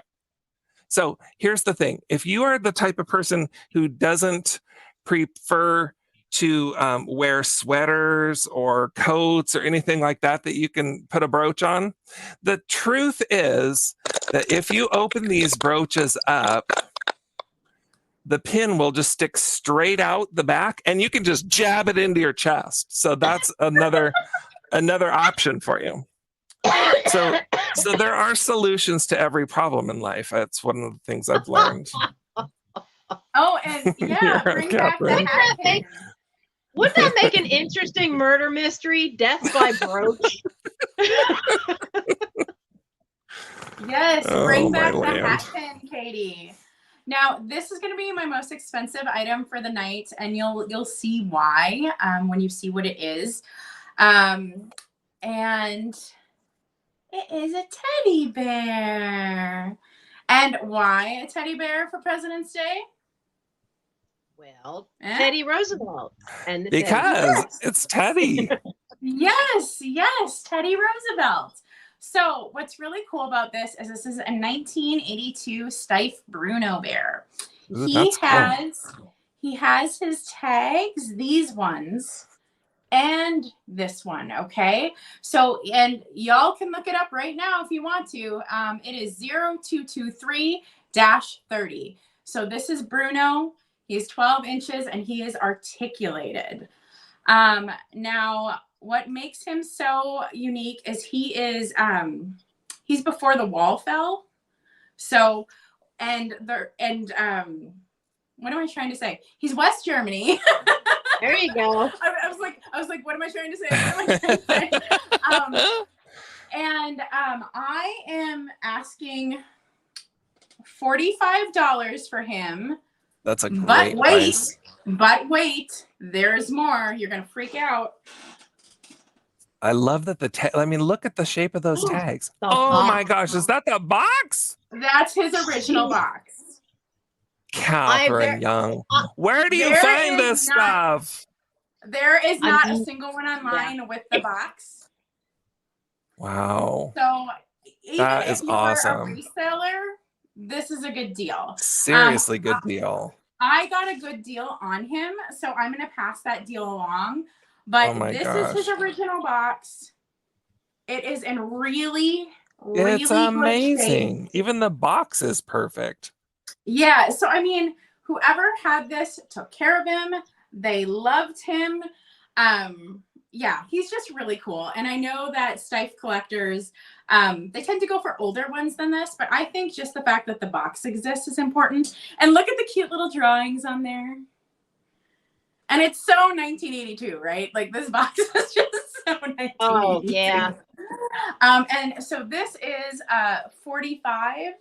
A: So here's the thing. If you are the type of person who doesn't prefer to wear sweaters or coats or anything like that you can put a brooch on, the truth is that if you open these brooches up, the pin will just stick straight out the back and you can just jab it into your chest. So that's another option for you. So there are solutions to every problem in life. That's one of the things I've learned.
C: Oh, and yeah, bring back the hat pin.
B: Wouldn't that make an interesting murder mystery? Death by brooch.
C: Yes, bring back the
A: land.
C: hat pin, Katie. Now, this is going to be my most expensive item for the night, and you'll see why when you see what it is. And it is a teddy bear. And why a teddy bear for President's Day?
B: Well, Teddy Roosevelt. And
A: because it's Teddy.
C: Yes, Teddy Roosevelt. So what's really cool about this is a 1982 Steiff Bruno bear. He has his tags, these ones, and this one, okay? So, and y'all can look it up right now if you want to. It is 0223-30. So this is Bruno. He's 12 inches and he is articulated. Now, what makes him so unique is he's before the wall fell. So, what am I trying to say? He's West Germany.
B: There you go.
C: I was like, what am I trying to say? What am I trying to say? I am asking $45 for him.
A: That's a great price.
C: But wait, there's more. You're gonna freak out.
A: I love that look at the shape of those tags.
B: Oh
A: my gosh, is that the box?
C: That's his original box.
A: Katherine Young. Where do you find this stuff?
C: There is not a single one online with the box.
A: Wow.
C: So even
A: that
C: if
A: is
C: you
A: awesome.
C: are a reseller, this is a good deal.
A: Seriously good deal.
C: I got a good deal on him, so I'm going to pass that deal along.
A: Oh
C: But
A: my
C: this
A: gosh.
C: is his original box. It is in really,
A: It's
C: really good shape.
A: amazing. Even the box is perfect.
C: Yeah, so I mean, whoever had this took care of him. They loved him. Yeah, he's just really cool. And I know that Stife collectors, they tend to go for older ones than this, but I think just the fact that the box exists is important. And look at the cute little drawings on there. And it's so 1982, right? Like this box is just so 1982.
B: Oh, yeah.
C: And so this is $45.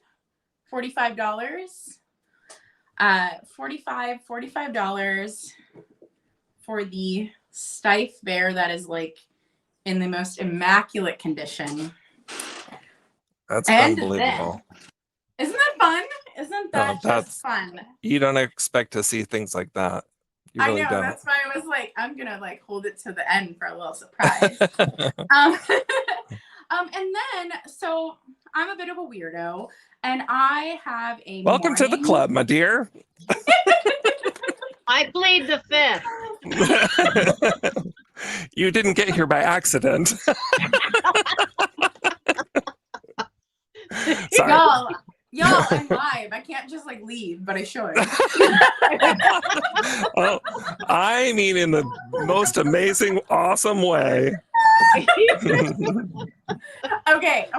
C: $45 for the Stife bear that is like in the most immaculate condition.
A: That's
C: And
A: unbelievable.
C: Isn't that fun? Isn't that just fun?
A: You don't expect to see things like that. You really don't.
C: That's why I was like, I'm gonna like hold it to the end for a little surprise. And then so I'm a bit of a weirdo, and I have a
A: Welcome to the club, my dear.
B: I plead the fifth.
A: You didn't get here by accident. Sorry.
C: Y'all, I'm live. I can't just like leave, but I should.
A: Oh, I mean, in the most amazing, awesome way.
C: Okay.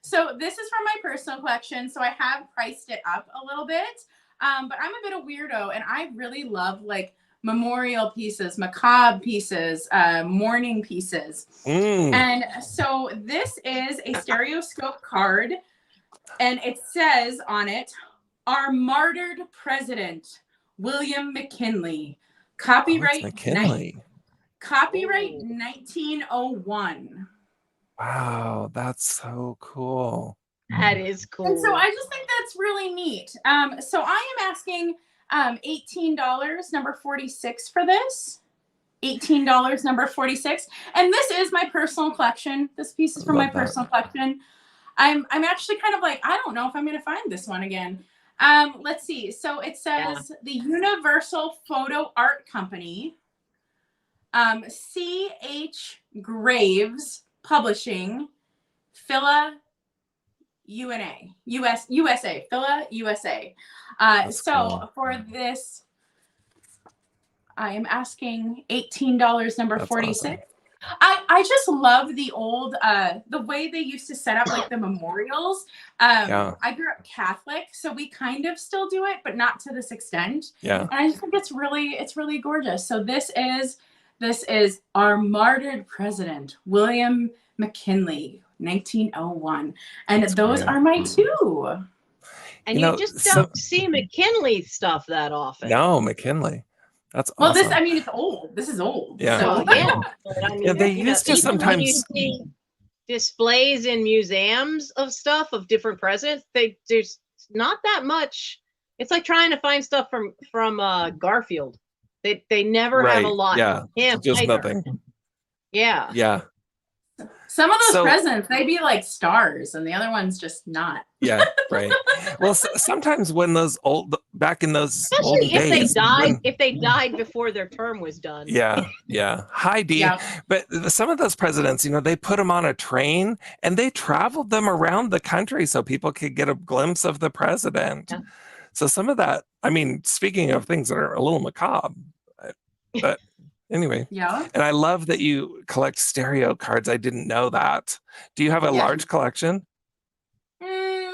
C: So this is from my personal collection. So I have priced it up a little bit. But I'm a bit of a weirdo, and I really love like memorial pieces, macabre pieces, mourning pieces. And so this is a stereoscope card, and it says on it, "Our martyred president, William McKinley. Copyright
A: McKinley.
C: Copyright 1901.
A: Wow, that's so cool.
B: That is cool.
C: And so I just think that's really neat. So I am asking $18, number 46 for this. $18, number 46. And this is my personal collection. This piece is from my personal collection. I'm actually kind of like, I don't know if I'm going to find this one again. Let's see. So it says the Universal Photo Art Company, C.H. Graves Publishing, USA, Phila, USA. So cool. For this, I am asking $18, number 46. Awesome. I just love the old, the way they used to set up like the memorials. I grew up Catholic, so we kind of still do it, but not to this extent.
A: Yeah.
C: And I just think it's really gorgeous. So this is our martyred president, William McKinley, 1901. And those are my two.
B: And you just don't see McKinley stuff that often.
A: No, McKinley. That's
C: well,
A: awesome.
C: this, I mean, it's old. This is old.
A: Yeah.
C: So,
B: yeah. But, I mean,
A: they used to sometimes.
B: When you see displays in museums of stuff of different presidents, there's not that much. It's like trying to find stuff from Garfield. They never have a lot.
A: Yeah. Just nothing.
B: Yeah.
A: Yeah.
C: Some of those presidents, they'd be like stars, and the other ones just not.
A: Yeah, right. Well, sometimes when back in those
B: especially
A: old days,
B: if they died before their term was done.
A: Yeah. Hi, Dee. Yeah. But some of those presidents, they put them on a train and they traveled them around the country so people could get a glimpse of the president. Yeah. So some of that, I mean, speaking of things that are a little macabre, but. Anyway, and I love that you collect stereo cards. I didn't know that. Do you have a large collection? Or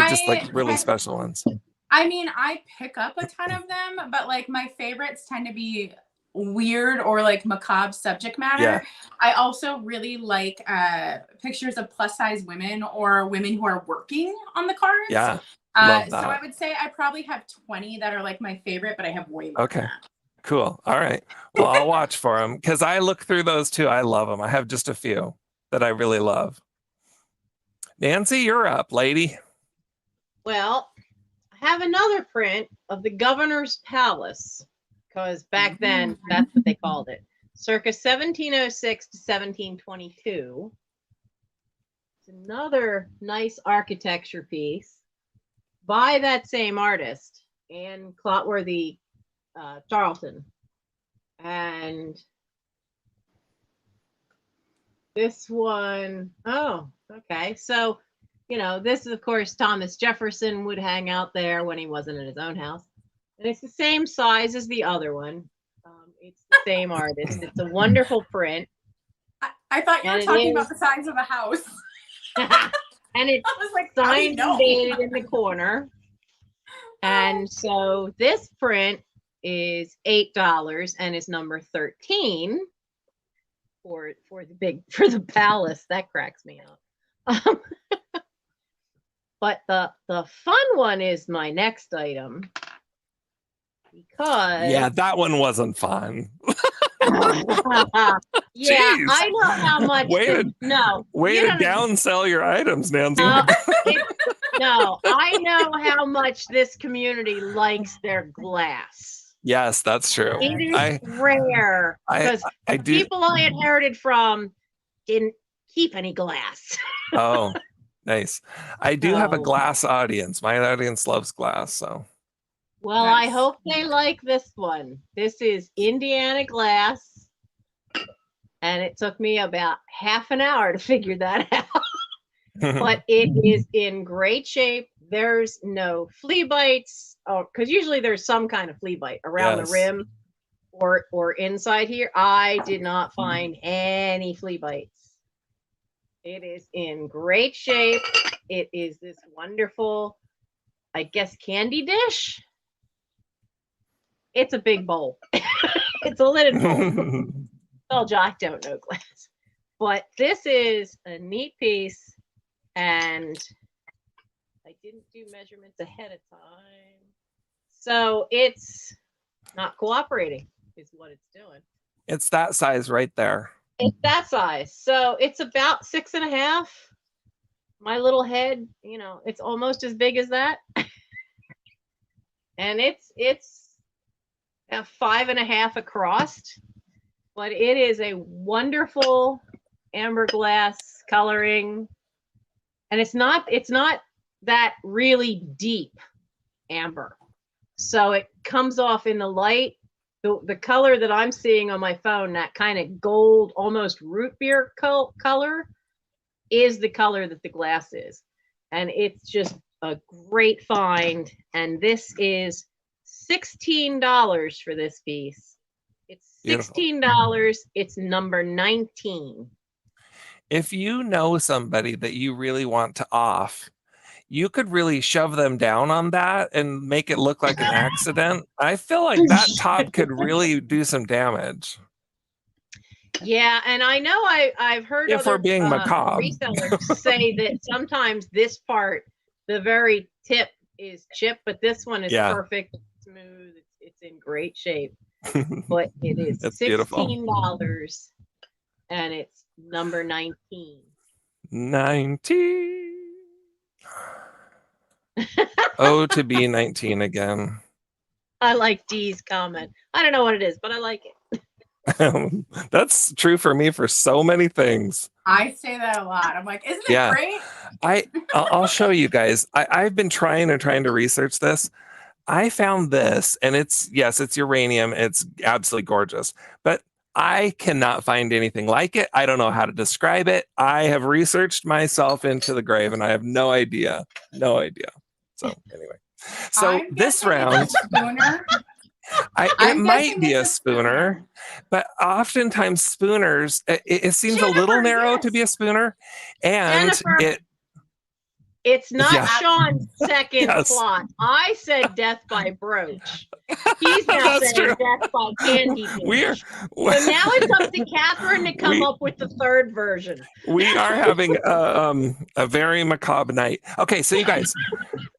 A: just like really special ones?
C: I mean, I pick up a ton of them, but like my favorites tend to be weird or like macabre subject matter. Yeah. I also really like pictures of plus size women or women who are working on the cards.
A: Yeah. Love that.
C: So I would say I probably have 20 that are like my favorite, but I have way more than that.
A: Cool. All right. Well, I'll watch for them because I look through those too. I love them. I have just a few that I really love. Nancy, you're up, lady.
B: Well, I have another print of the Governor's Palace because back then that's what they called it. Circa 1706 to 1722. It's another nice architecture piece. by that same artist, Anne Clotworthy Charlton. And this one, oh, okay. So, you know, this is, of course, Thomas Jefferson would hang out there when he wasn't in his own house. And it's the same size as the other one. It's the same artist. It's a wonderful print.
C: I thought you were talking about the size of a house.
B: And it's like signed and dated in the corner. And so this print is $8 and is number 13 for the palace. That cracks me up. But the fun one is my next item, because
A: that one wasn't fun.
B: Yeah, jeez. I know how much.
A: Way to downsell your items, Nancy.
B: No, I know how much this community likes their glass.
A: Yes, that's true.
B: It is rare because people I inherited from didn't keep any glass.
A: Oh, nice. I do have a glass audience. My audience loves glass, so.
B: Well, nice. I hope they like this one. This is Indiana glass, and it took me about half an hour to figure that out. But it is in great shape. There's no flea bites, because usually there's some kind of flea bite around the rim or inside here. I did not find any flea bites. It is in great shape. It is this wonderful, I guess, candy dish. It's a big bowl. It's a lidded bowl. Oh, I don't know glass. But this is a neat piece, and I didn't do measurements ahead of time. So it's not cooperating is what it's doing.
A: It's that size right there.
B: It's that size. So it's about 6.5. My little head, you know, it's almost as big as that. And it's a 5.5 across, but it is a wonderful amber glass coloring, and it's not that really deep amber, so it comes off in the light. The color that I'm seeing on my phone, that kind of gold, almost root beer color, is the color that the glass is, and it's just a great find. And this is $16 for this piece. It's $16. It's number 19.
A: If you know somebody that you really want to off, you could really shove them down on that and make it look like an accident. I feel like that top could really do some damage.
B: Yeah, and I know I've heard
A: if we're being macabre,
B: resellers say that sometimes this part, the very tip, is chipped, but this one is perfect, smooth. It's in great shape. But it is $16, and it's number 19.
A: 19. Oh, to be 19 again.
B: I like Dee's comment. I don't know what it is, but I like it.
A: That's true for me for so many things.
C: I say that a lot. I'm like, isn't it great?
A: I'll show you guys. I've been trying to research this. I found this, and it's uranium. It's absolutely gorgeous, but I cannot find anything like it. I don't know how to describe it. I have researched myself into the grave, and I have no idea. No idea. So anyway, this round, it might be a spooner, but oftentimes spooners, it seems a little narrow to be a spooner, and
B: it's not Sean's second plot. I said death by Brooch. He's now saying death by Candy Dish. So now it's up to Katherine to come up with the third version.
A: We are having a very macabre night. Okay, so you guys,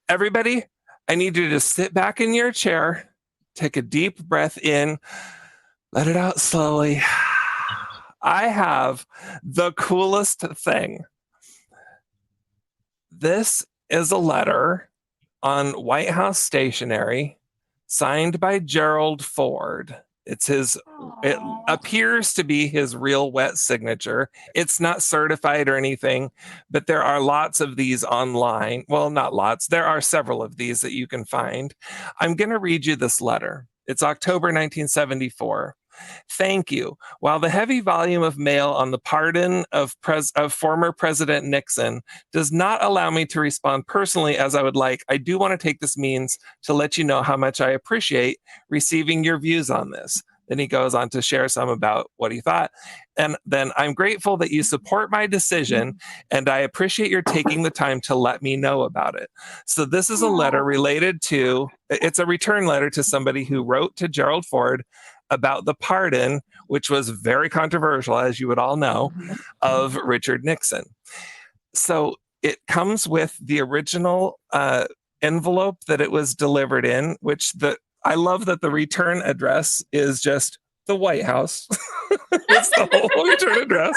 A: everybody, I need you to sit back in your chair, take a deep breath in, let it out slowly. I have the coolest thing. This is a letter on White House stationery signed by Gerald Ford. It's his, it
C: Aw.
A: appears to be his real wet signature. It's not certified or anything, but there are lots of these online. Well, not lots. There are several of these that you can find. I'm going to read you this letter. It's October 1974. Thank you. While the heavy volume of mail on the pardon of former President Nixon does not allow me to respond personally as I would like, I do want to take this means to let you know how much I appreciate receiving your views on this. Then he goes on to share some about what he thought. And then I'm grateful that you support my decision, and I appreciate your taking the time to let me know about it. So this is a letter related to, it's a return letter to somebody who wrote to Gerald Ford about the pardon, which was very controversial, as you would all know, of Richard Nixon. So it comes with the original envelope that it was delivered in, which I love that the return address is just the White House. It's the whole return address.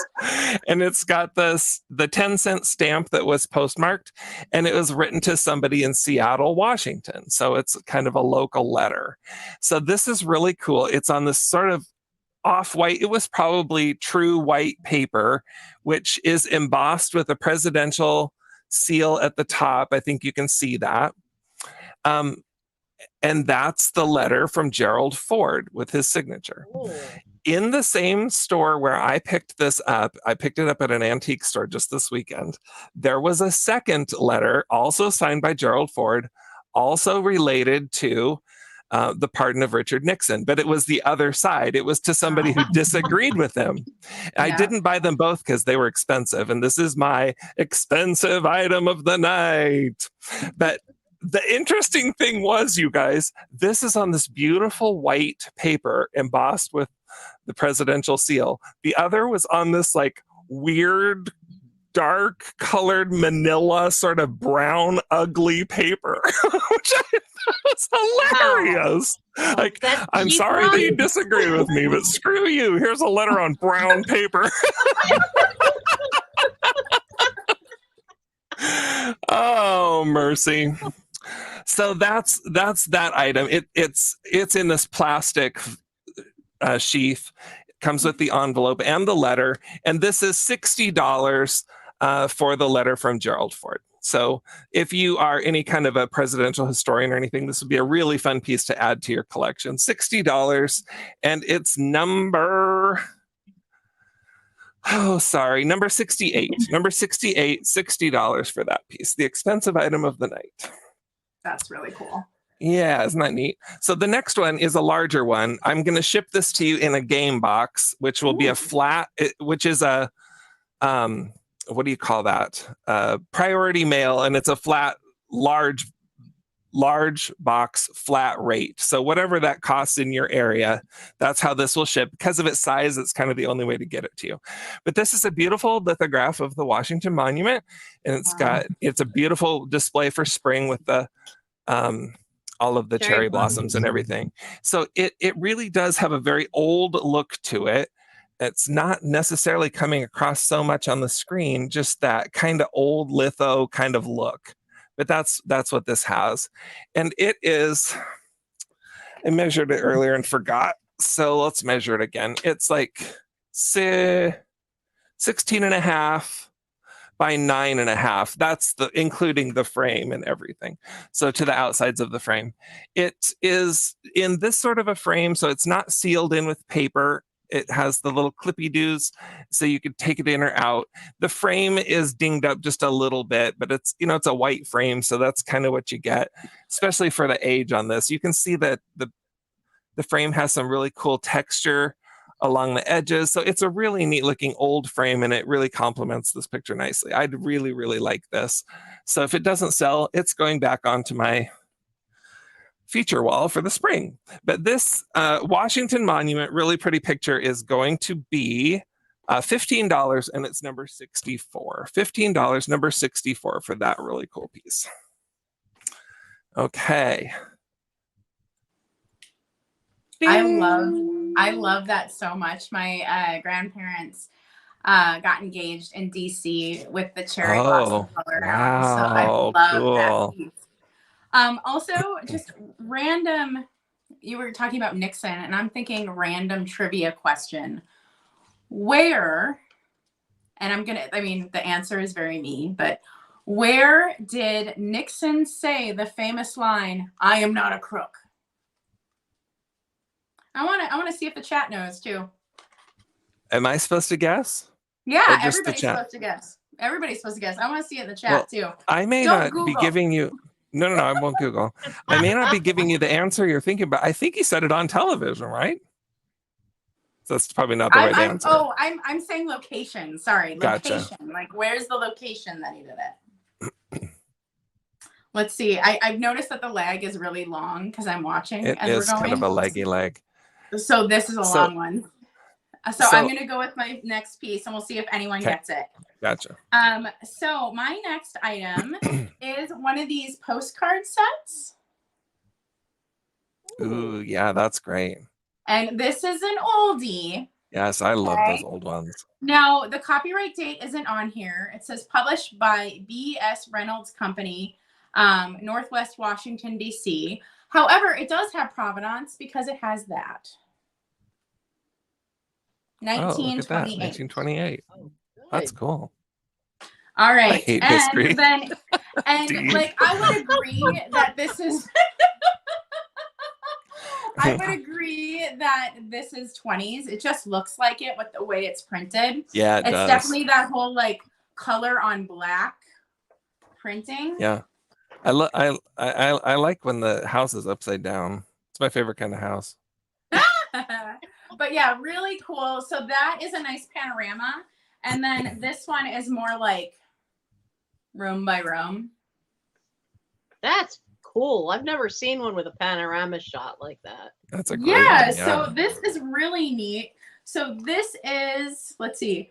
A: And it's got the 10-cent stamp that was postmarked, and it was written to somebody in Seattle, Washington. So it's kind of a local letter. So this is really cool. It's on this sort of off-white, it was probably true white paper, which is embossed with a presidential seal at the top. I think you can see that. And that's the letter from Gerald Ford with his signature.
B: Ooh.
A: In the same store where I picked this up, I picked it up at an antique store just this weekend. There was a second letter, also signed by Gerald Ford, also related to the pardon of Richard Nixon, but it was the other side. It was to somebody who disagreed with him. I didn't buy them both because they were expensive, and this is my expensive item of the night. But the interesting thing was, you guys, this is on this beautiful white paper embossed with the presidential seal. The other was on this like weird, dark colored manila sort of brown, ugly paper, which I thought was hilarious.
B: Wow.
A: Like, I'm sorry that you disagree with me, but screw you. Here's a letter on brown paper. Oh, mercy. So that's that item. It's in this plastic sheath. It comes with the envelope and the letter, and this is $60 for the letter from Gerald Ford. So if you are any kind of a presidential historian or anything, this would be a really fun piece to add to your collection. $60, and it's number 68. Number 68, $60 for that piece. The expensive item of the night.
C: That's really cool.
A: Yeah, isn't that neat? So the next one is a larger one. I'm going to ship this to you in a game box, which will be a flat, which is a, what do you call that? Priority mail, and it's a flat, large box, flat rate. So whatever that costs in your area, that's how this will ship. Because of its size, it's kind of the only way to get it to you. But this is a beautiful lithograph of the Washington Monument, and it's a beautiful display for spring with the all of the cherry blossoms and everything. So it really does have a very old look to it. It's not necessarily coming across so much on the screen, just that kind of old litho kind of look. But that's what this has. And it is, I measured it earlier and forgot. So let's measure it again. It's like 16 and a half by 9.5. That's including the frame and everything. So to the outsides of the frame. It is in this sort of a frame, so it's not sealed in with paper. It has the little clippy doos, so you could take it in or out. The frame is dinged up just a little bit, but it's a white frame, so that's kind of what you get, especially for the age on this. You can see that the frame has some really cool texture along the edges, so it's a really neat looking old frame, and it really complements this picture nicely. I'd really, really like this. So if it doesn't sell, it's going back onto my feature wall for the spring. But this Washington Monument, really pretty picture, is going to be $15, and it's number 64. $15, number 64 for that really cool piece. Okay.
C: I love that so much. My grandparents got engaged in DC with the cherry blossom color.
A: Wow,
C: so I love
A: cool.
C: that piece. Also, just random, you were talking about Nixon, and I'm thinking random trivia question. Where, and the answer is very me, but where did Nixon say the famous line, "I am not a crook"? I want to see if the chat knows too.
A: Am I supposed to guess?
C: Yeah, everybody's supposed to guess. Everybody's supposed to guess. I want to see it in the chat too.
A: I may
C: Don't
A: not
C: Google.
A: be giving you. No, I won't Google. I may not be giving you the answer you're thinking, but I think he said it on television, right? So that's probably not the right answer.
C: I'm saying location. Sorry,
A: Gotcha.
C: location. Like, where's the location that he did it? Let's see. I've noticed that the lag is really long because I'm watching.
A: It is kind of a leggy leg.
C: So this is a long one. So I'm going to go with my next piece, and we'll see if anyone gets it.
A: Gotcha.
C: So my next item is one of these postcard sets.
A: Ooh, yeah, that's great.
C: And this is an oldie.
A: Yes, I love those old ones.
C: Now, the copyright date isn't on here. It says published by B.S. Reynolds Company, Northwest Washington, D.C. However, it does have provenance because it has that. 1928.
A: 1928. That's cool.
C: All right.
A: I hate history.
C: Like, I would agree that this is I would agree that this is 20s. It just looks like it with the way it's printed.
A: Yeah,
C: it's
A: does.
C: Definitely that whole like color on black printing.
A: Yeah. I like when the house is upside down. It's my favorite kind of house.
C: But yeah, really cool. So that is a nice panorama. And then this one is more like room by room.
B: That's cool. I've never seen one with a panorama shot like that.
A: That's a great one,
C: So this is really neat. So this is, let's see,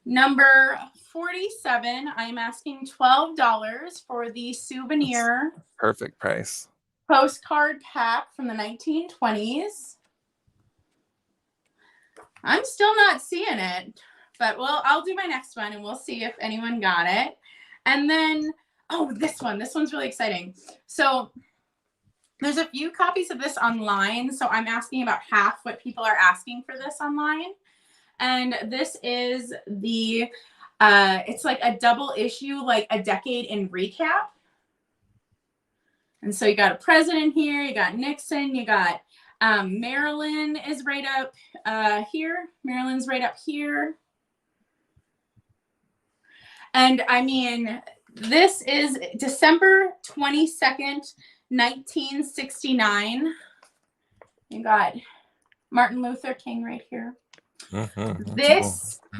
C: number 47. I'm asking $12 for the souvenir.
A: That's perfect price.
C: Postcard pack from the 1920s. I'm still not seeing it, but I'll do my next one and we'll see if anyone got it. And then, this one's really exciting. So there's a few copies of this online. So I'm asking about half what people are asking for this online. And this is the, it's like a double issue, like a decade in recap. And so you got a president here, you got Nixon, you got Marilyn is right up here. Marilyn's right up here. And I mean, this is December 22nd, 1969. You got Martin Luther King right here.
A: Mm-hmm.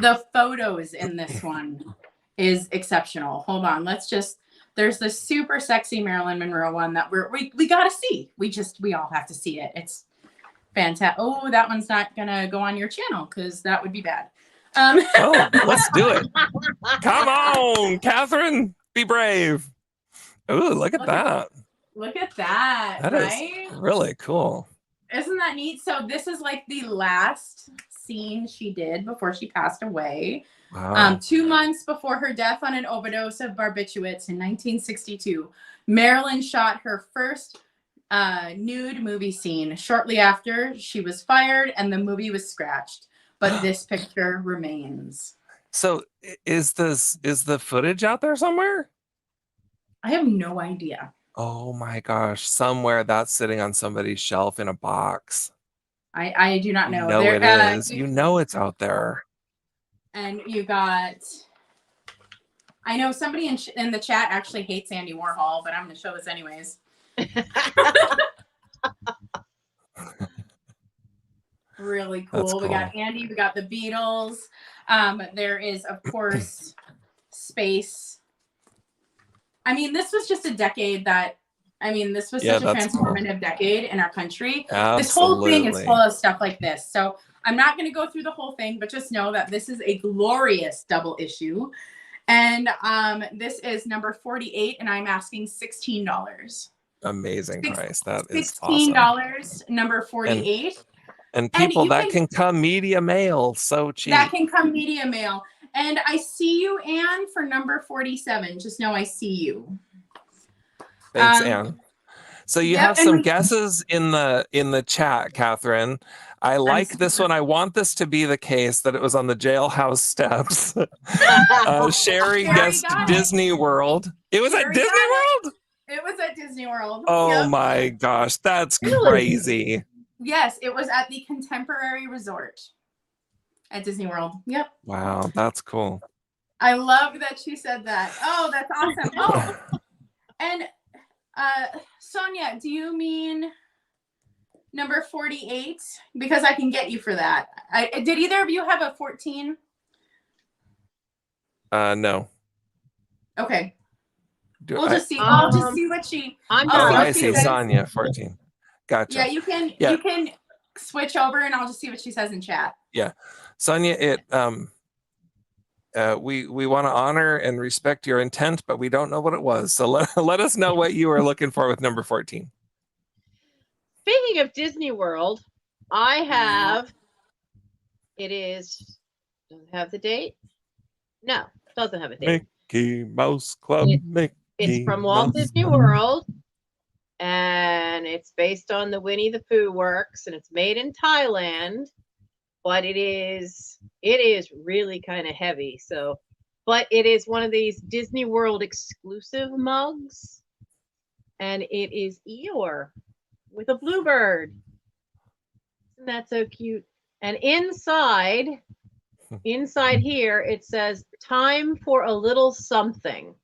C: The photos in this one is exceptional. Hold on. There's this super sexy Marilyn Monroe one that we got to see. We all have to see it. It's fantastic. Oh, that one's not going to go on your channel because that would be bad.
A: Let's do it. Come on, Katherine. Be brave. Ooh, look at that.
C: Look at that.
A: That
C: right?
A: is really cool.
C: Isn't that neat? So this is like the last scene she did before she passed away.
A: Wow.
C: 2 months before her death on an overdose of barbiturates in 1962, Marilyn shot her first nude movie scene. Shortly after, she was fired and the movie was scratched. But this picture remains.
A: So is the footage out there somewhere?
C: I have no idea.
A: Oh my gosh. Somewhere that's sitting on somebody's shelf in a box.
C: I do not know.
A: It is. You know it's out there.
C: And you got, I know somebody in the chat actually hates Andy Warhol, but I'm going to show this anyways. Really cool. We got Andy, we got the Beatles. There is, of course, space. I mean, this was just a decade this was such a transformative decade in our country.
A: Absolutely.
C: This whole thing is full of stuff like this. So I'm not going to go through the whole thing, but just know that this is a glorious double issue. And this is number 48, and I'm asking $16.
A: Amazing price. That is
C: $16,
A: awesome.
C: number 48.
A: And people, that can come media mail, so cheap.
C: That can come media mail. And I see you, Anne, for number 47. Just know I see you.
A: Thanks, Anne. So you
C: Yep,
A: have
C: and
A: some
C: we-
A: guesses in the chat, Catherine. I like this one. I want this to be the case that it was on the jailhouse steps. Sherry
C: Sherry
A: guessed
C: got it.
A: Disney World. It was at
C: Sherry
A: Disney
C: got it.
A: World?
C: It was at Disney World.
A: Oh
C: Yep.
A: my gosh, that's
B: Really?
A: crazy.
C: Yes, it was at the Contemporary Resort at Disney World. Yep.
A: Wow, that's cool.
C: I love that she said that. Oh, that's awesome. Oh, and Sonia, do you mean number 48? Because I can get you for that. Did either of you have a 14?
A: No.
C: Okay.
A: Do
C: We'll
A: I-
C: just see. I'll just see what she.
B: I'm
C: I'll
A: Oh,
C: see what
A: I
C: she
A: see.
C: says.
A: Sonia, 14. Gotcha.
C: Yeah, you can.
A: Yeah.
C: You can switch over, and I'll just see what she says in chat.
A: Sonia, we want to honor and respect your intent, but we don't know what it was. So let us know what you were looking for with number 14.
B: Speaking of Disney World, I have. It is. Does it have the date? No, it doesn't have a date.
A: Mickey Mouse Club.
B: It's from Walt Disney World, and it's based on the Winnie the Pooh works, and it's made in Thailand. But it is really kind of heavy. So, but it is one of these Disney World exclusive mugs, and it is Eeyore with a bluebird. Isn't that so cute? And inside here, it says "Time for a little something,"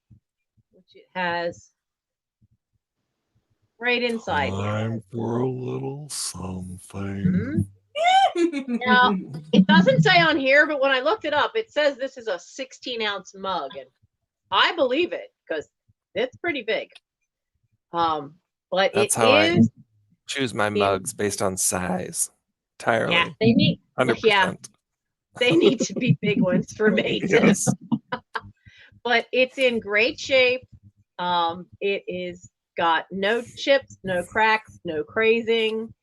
B: which it has right inside here.
A: Time for a little something.
B: Mhm. Now, it doesn't say on here, but when I looked it up, it says this is a 16-ounce mug, and I believe it because it's pretty big. But
A: That's how I choose my mugs based on size entirely.
B: Yeah, they need
A: 100%.
B: Yeah, they need to be big ones for me too.
A: Yes.
B: But it's in great shape. It is got no chips, no cracks, no crazing.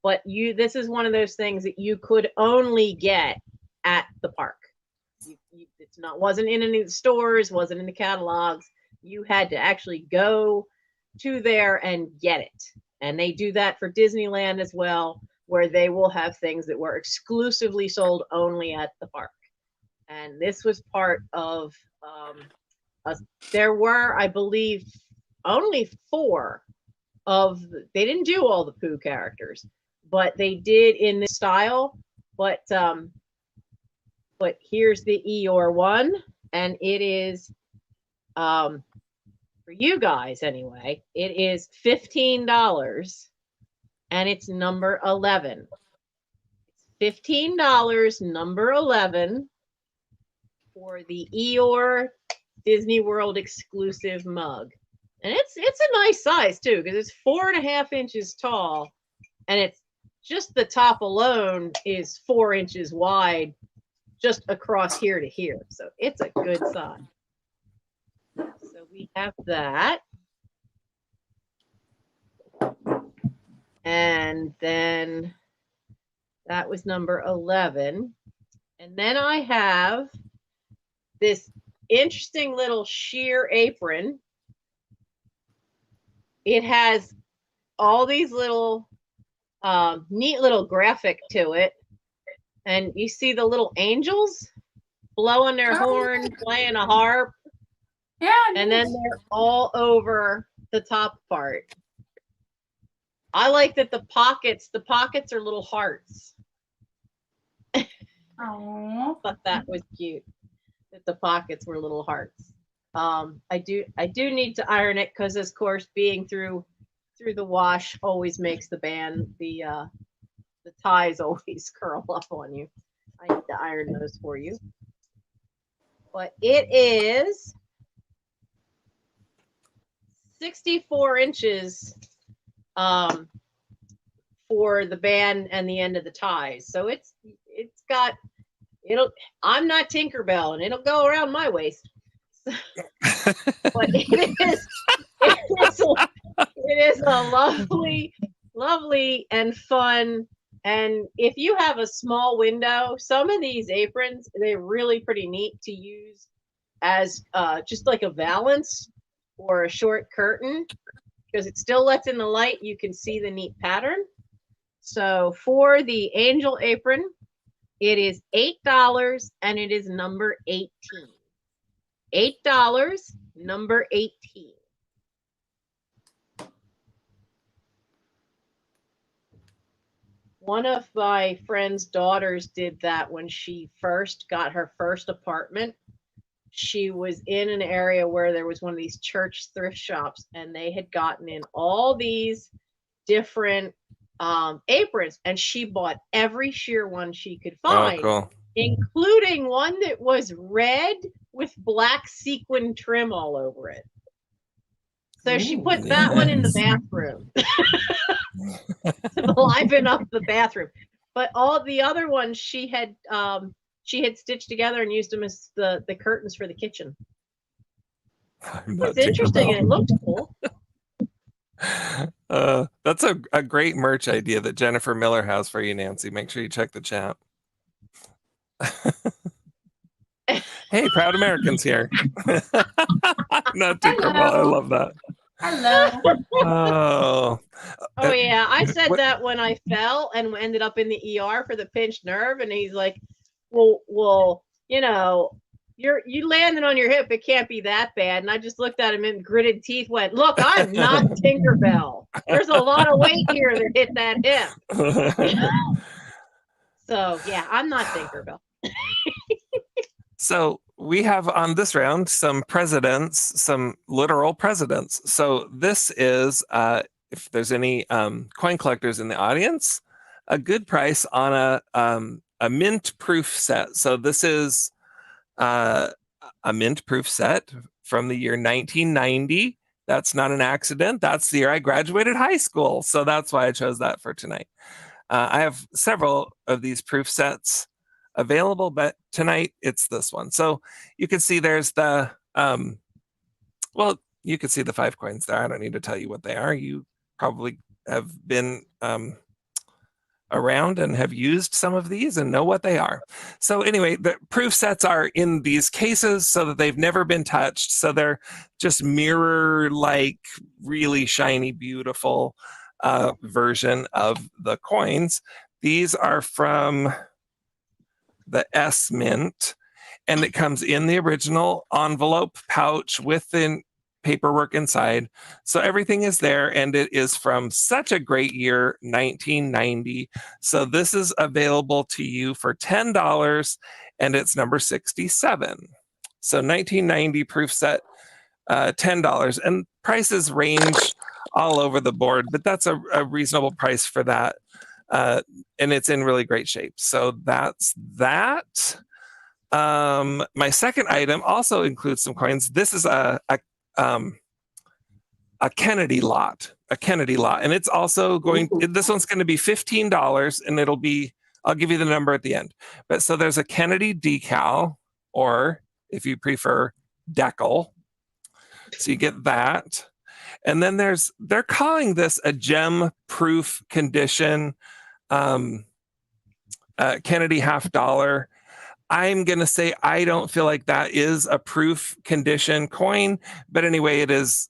B: But this is one of those things that you could only get at the park. Wasn't in any of the stores, wasn't in the catalogs. You had to actually go to there and get it. And they do that for Disneyland as well, where they will have things that were exclusively sold only at the park. And this was part of, there were, I believe, only 4 they didn't do all the Pooh characters, but they did in this style. But here's the Eeyore one, and it is, for you guys anyway, it is $15, and it's number 11. It's $15, number 11, for the Eeyore Disney World exclusive mug. And it's a nice size too, because it's 4.5 inches tall, and it's just the top alone is 4 inches wide, just across here to here. So it's a good size. So we have that. And then that was number 11. And then I have this interesting little sheer apron. It has all these little neat little graphic to it. And you see the little angels blowing their horn, playing a harp.
C: Yeah.
B: And then they're all over the top part. I like that the pockets are little hearts.
C: Oh.
B: Thought that was cute. That the pockets were little hearts. I do need to iron it because, of course, being through the wash always makes the ties always curl up on you. I need to iron those for you. But it is 64 inches for the band and the end of the ties. So I'm not Tinkerbell, and it'll go around my waist. But it is a lovely and fun. And if you have a small window, some of these aprons, they're really pretty neat to use as just like a valance or a short curtain, because it still lets in the light. You can see the neat pattern. So for the angel apron, it is $8 and it is number 18. $8, number 18. One of my friend's daughters did that when she first got her first apartment. She was in an area where there was one of these church thrift shops, and they had gotten in all these different aprons, and she bought every sheer one she could find,
A: cool.
B: including one that was red with black sequin trim all over it. So she put that one in the bathroom to liven up the bathroom. But all the other ones she had stitched together and used them as the curtains for the kitchen. It's interesting and it looked cool.
A: That's a great merch idea that Jennifer Miller has for you, Nancy. Make sure you check the chat. Hey, proud Americans here. Not Tinkerbell. I love that.
C: Hello.
B: Oh yeah, I said that when I fell and ended up in the ER for the pinched nerve, and he's like, well, you know, you landed on your hip, it can't be that bad. And I just looked at him and gritted teeth, went, look, I'm not Tinkerbell. There's a lot of weight here that hit that hip. So yeah, I'm not Tinkerbell.
A: So we have on this round some presidents, some literal presidents. So this is, if there's any coin collectors in the audience, a good price on a mint proof set. So this is a mint proof set from the year 1990. That's not an accident. That's the year I graduated high school. So that's why I chose that for tonight. I have several of these proof sets available, but tonight it's this one. So you can see there's the, well, you can see the 5 coins there. I don't need to tell you what they are. You probably have been around and have used some of these and know what they are. So anyway, the proof sets are in these cases so that they've never been touched. So they're just mirror-like, really shiny, beautiful version of the coins. These are from the S Mint, and it comes in the original envelope pouch with the paperwork inside. So everything is there, and it is from such a great year, 1990. So this is available to you for $10, and it's number 67. So 1990 proof set, $10, and prices range all over the board, but that's a reasonable price for that. And it's in really great shape. So that's that. My second item also includes some coins. This is a Kennedy lot, and it's also going, this one's going to be $15, and it'll be, I'll give you the number at the end. But so there's a Kennedy decal, or if you prefer, decal. So you get that. And then they're calling this a gem proof condition Kennedy $50. I'm going to say I don't feel like that is a proof condition coin, but anyway, it is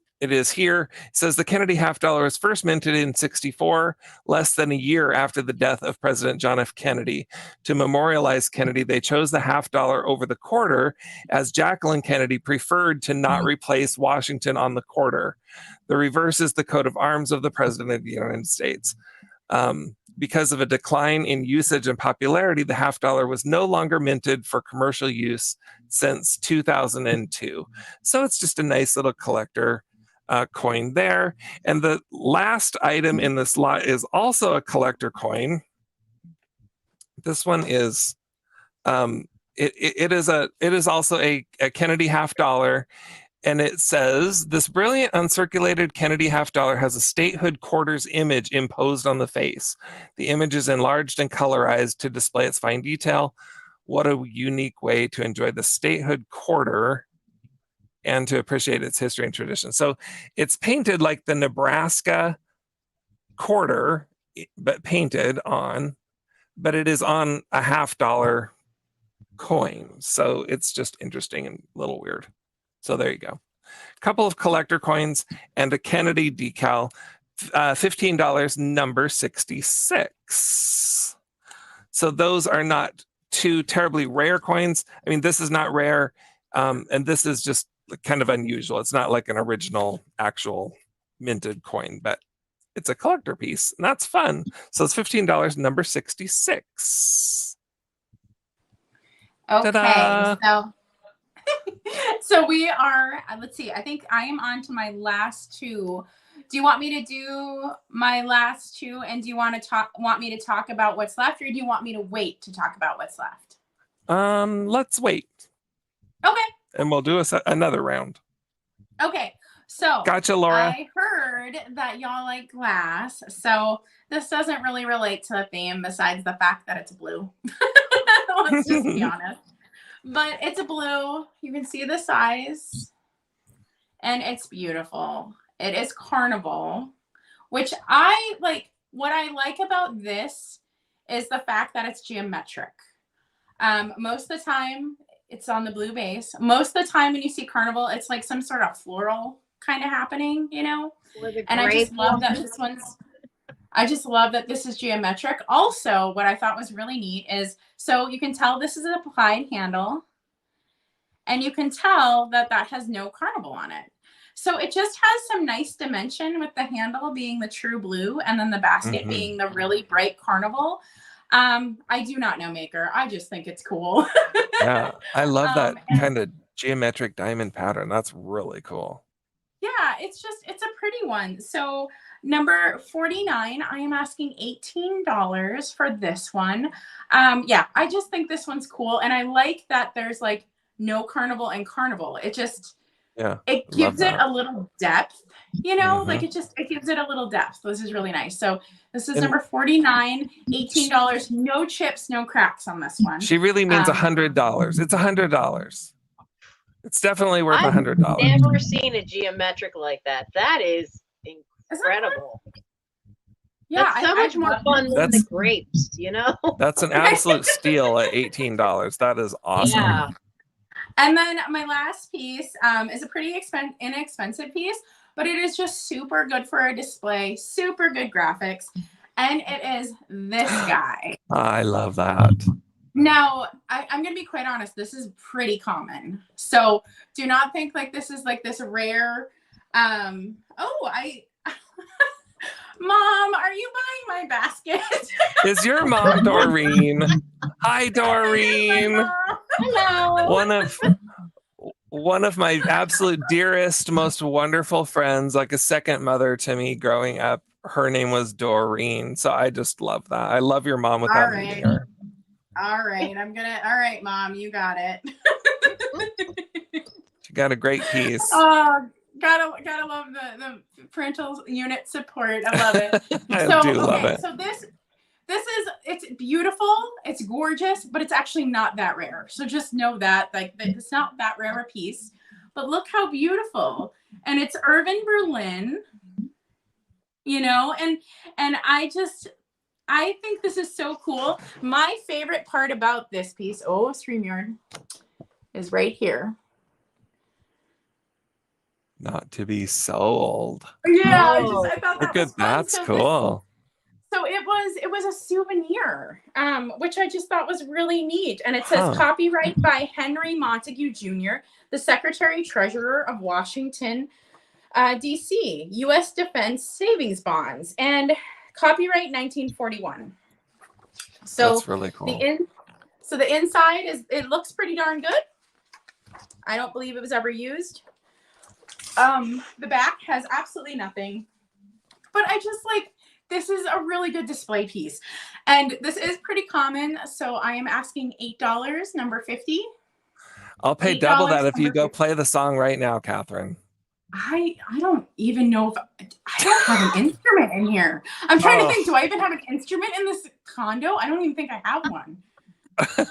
A: here. It says the Kennedy $50 was first minted in 1964, less than a year after the death of President John F. Kennedy. To memorialize Kennedy, they chose the $50 over the quarter, as Jacqueline Kennedy preferred to not replace Washington on the quarter. The reverse is the coat of arms of the President of the United States. Because of a decline in usage and popularity, the $50 was no longer minted for commercial use since 2002. So it's just a nice little collector coin there. And the last item in this lot is also a collector coin. This one is it is also a Kennedy $50. And it says, this brilliant uncirculated Kennedy $50 has a statehood quarters image imposed on the face. The image is enlarged and colorized to display its fine detail. What a unique way to enjoy the statehood quarter and to appreciate its history and tradition. So it's painted like the Nebraska quarter, but painted on, but it is on a $50 coin. So it's just interesting and a little weird. So there you go. a couple of collector coins, and a Kennedy decal, $15, number 66. So those are not two terribly rare coins. I mean, this is not rare, and this is just kind of unusual. It's not like an original, actual minted coin, but it's a collector piece, and that's fun. So it's $15, number 66.
C: Okay,
A: Ta-da!
C: so so we are, let's see, I think I am on to my last two. Do you want me to do my last two, and do you want me to talk about what's left, or do you want me to wait to talk about what's left?
A: Let's wait.
C: Okay.
A: And we'll do another round.
C: Okay. So
A: gotcha, Laura.
C: I heard that y'all like glass. So this doesn't really relate to the theme besides the fact that it's blue. Let's just be honest. But it's a blue. You can see the size. And it's beautiful. It is carnival, which I like. What I like about this is the fact that it's geometric. Most of the time, it's on the blue base. Most of the time when you see carnival, it's like some sort of floral kind of happening, you know? And I just love that this one's, I just love that this is geometric. Also, what I thought was really neat is, so you can tell this is an applied handle, and you can tell that that has no carnival on it. So it just has some nice dimension with the handle being the true blue and then the basket being the really bright carnival. I do not know maker. I just think it's cool.
A: Yeah, I love that kind of geometric diamond pattern. That's really cool.
C: Yeah, it's a pretty one. So number 49, I am asking $18 for this one. Yeah, I just think this one's cool. And I like that there's like no carnival and carnival. It just, it gives it a little depth, you know, like it gives it a little depth. This is really nice. So this is number 49, $18, no chips, no cracks on this one.
A: She really means $100. It's $100. It's definitely worth $100.
B: I've never seen a geometric like that. That is incredible.
C: Yeah,
B: that's so much more fun than the grapes, you know?
A: That's an absolute steal at $18. That is awesome.
B: Yeah.
C: And then my last piece is a pretty inexpensive piece, but it is just super good for a display, super good graphics. And it is this guy.
A: I love that.
C: Now, I'm going to be quite honest. This is pretty common. So do not think like this is like this rare. Mom, are you buying my basket?
A: Is your mom Doreen? Hi, Doreen.
B: Hello.
A: One of my absolute dearest, most wonderful friends, like a second mother to me growing up. Her name was Doreen. So I just love that. I love your mom without meeting her.
C: All right. All right, Mom, you got it.
A: She got a great piece.
C: Gotta love the parental unit support. I love it.
A: I do love it.
C: So it's beautiful, it's gorgeous, but it's actually not that rare. So just know that it's not that rare a piece, but look how beautiful. And it's Irving Berlin, you know, and I think this is so cool. My favorite part about this piece, StreamYard, is right here.
A: Not to be sold.
C: Yeah, I thought that was fun.
A: That's cool.
C: So it was a souvenir, which I just thought was really neat. And it says copyright by Henry Montague Jr., the Secretary Treasurer of Washington, D.C., U.S. Defense Savings Bonds, and copyright 1941. So
A: that's really cool.
C: The inside it looks pretty darn good. I don't believe it was ever used. The back has absolutely nothing, but I just like, this is a really good display piece, and this is pretty common. So I am asking $8, number 50.
A: I'll pay double that if you go play the song right now, Katherine.
C: I don't even know if I don't have an instrument in here. I'm trying to think, do I even have an instrument in this condo? I don't even think I have one.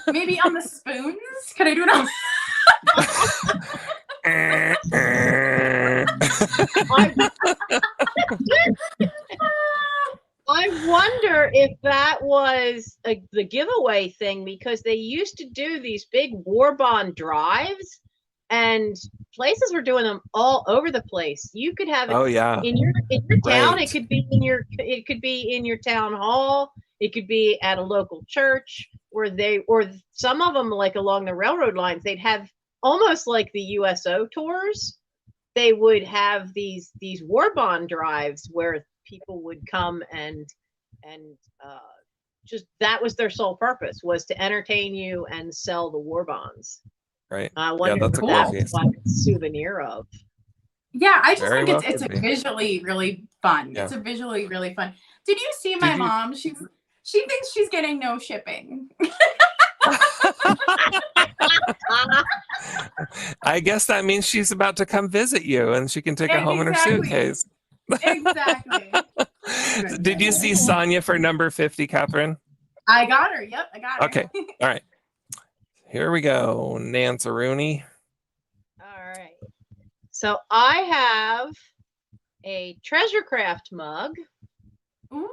C: Maybe on the spoons? Could I do it on?
B: I wonder if that was the giveaway thing, because they used to do these big war bond drives, and places were doing them all over the place. You could have it
A: Oh yeah.
B: in your town.
A: Right.
B: It could be in your town hall. It could be at a local church or some of them, like along the railroad lines, they'd have almost like the USO tours. They would have these war bond drives where people would come and just that was their sole purpose, was to entertain you and sell the war bonds.
A: Right.
B: I wonder
A: that's
B: if
A: a
B: that's
A: cool piece.
B: what it's a souvenir of.
C: Yeah, I just
A: Very
C: think
A: well
C: it's
A: could be.
C: visually really fun.
A: Yeah.
C: It's a visually really fun. Did you see my mom? She thinks she's getting no shipping.
A: I guess that means she's about to come visit you and she can take it home in her suitcase.
C: Exactly.
A: Did you see Sonia for number 50, Catherine?
C: I got her. Yep, I got her.
A: Okay. All right. Here we go, Nancy Rooney.
B: All right. So I have a treasure craft mug.
C: Ooh.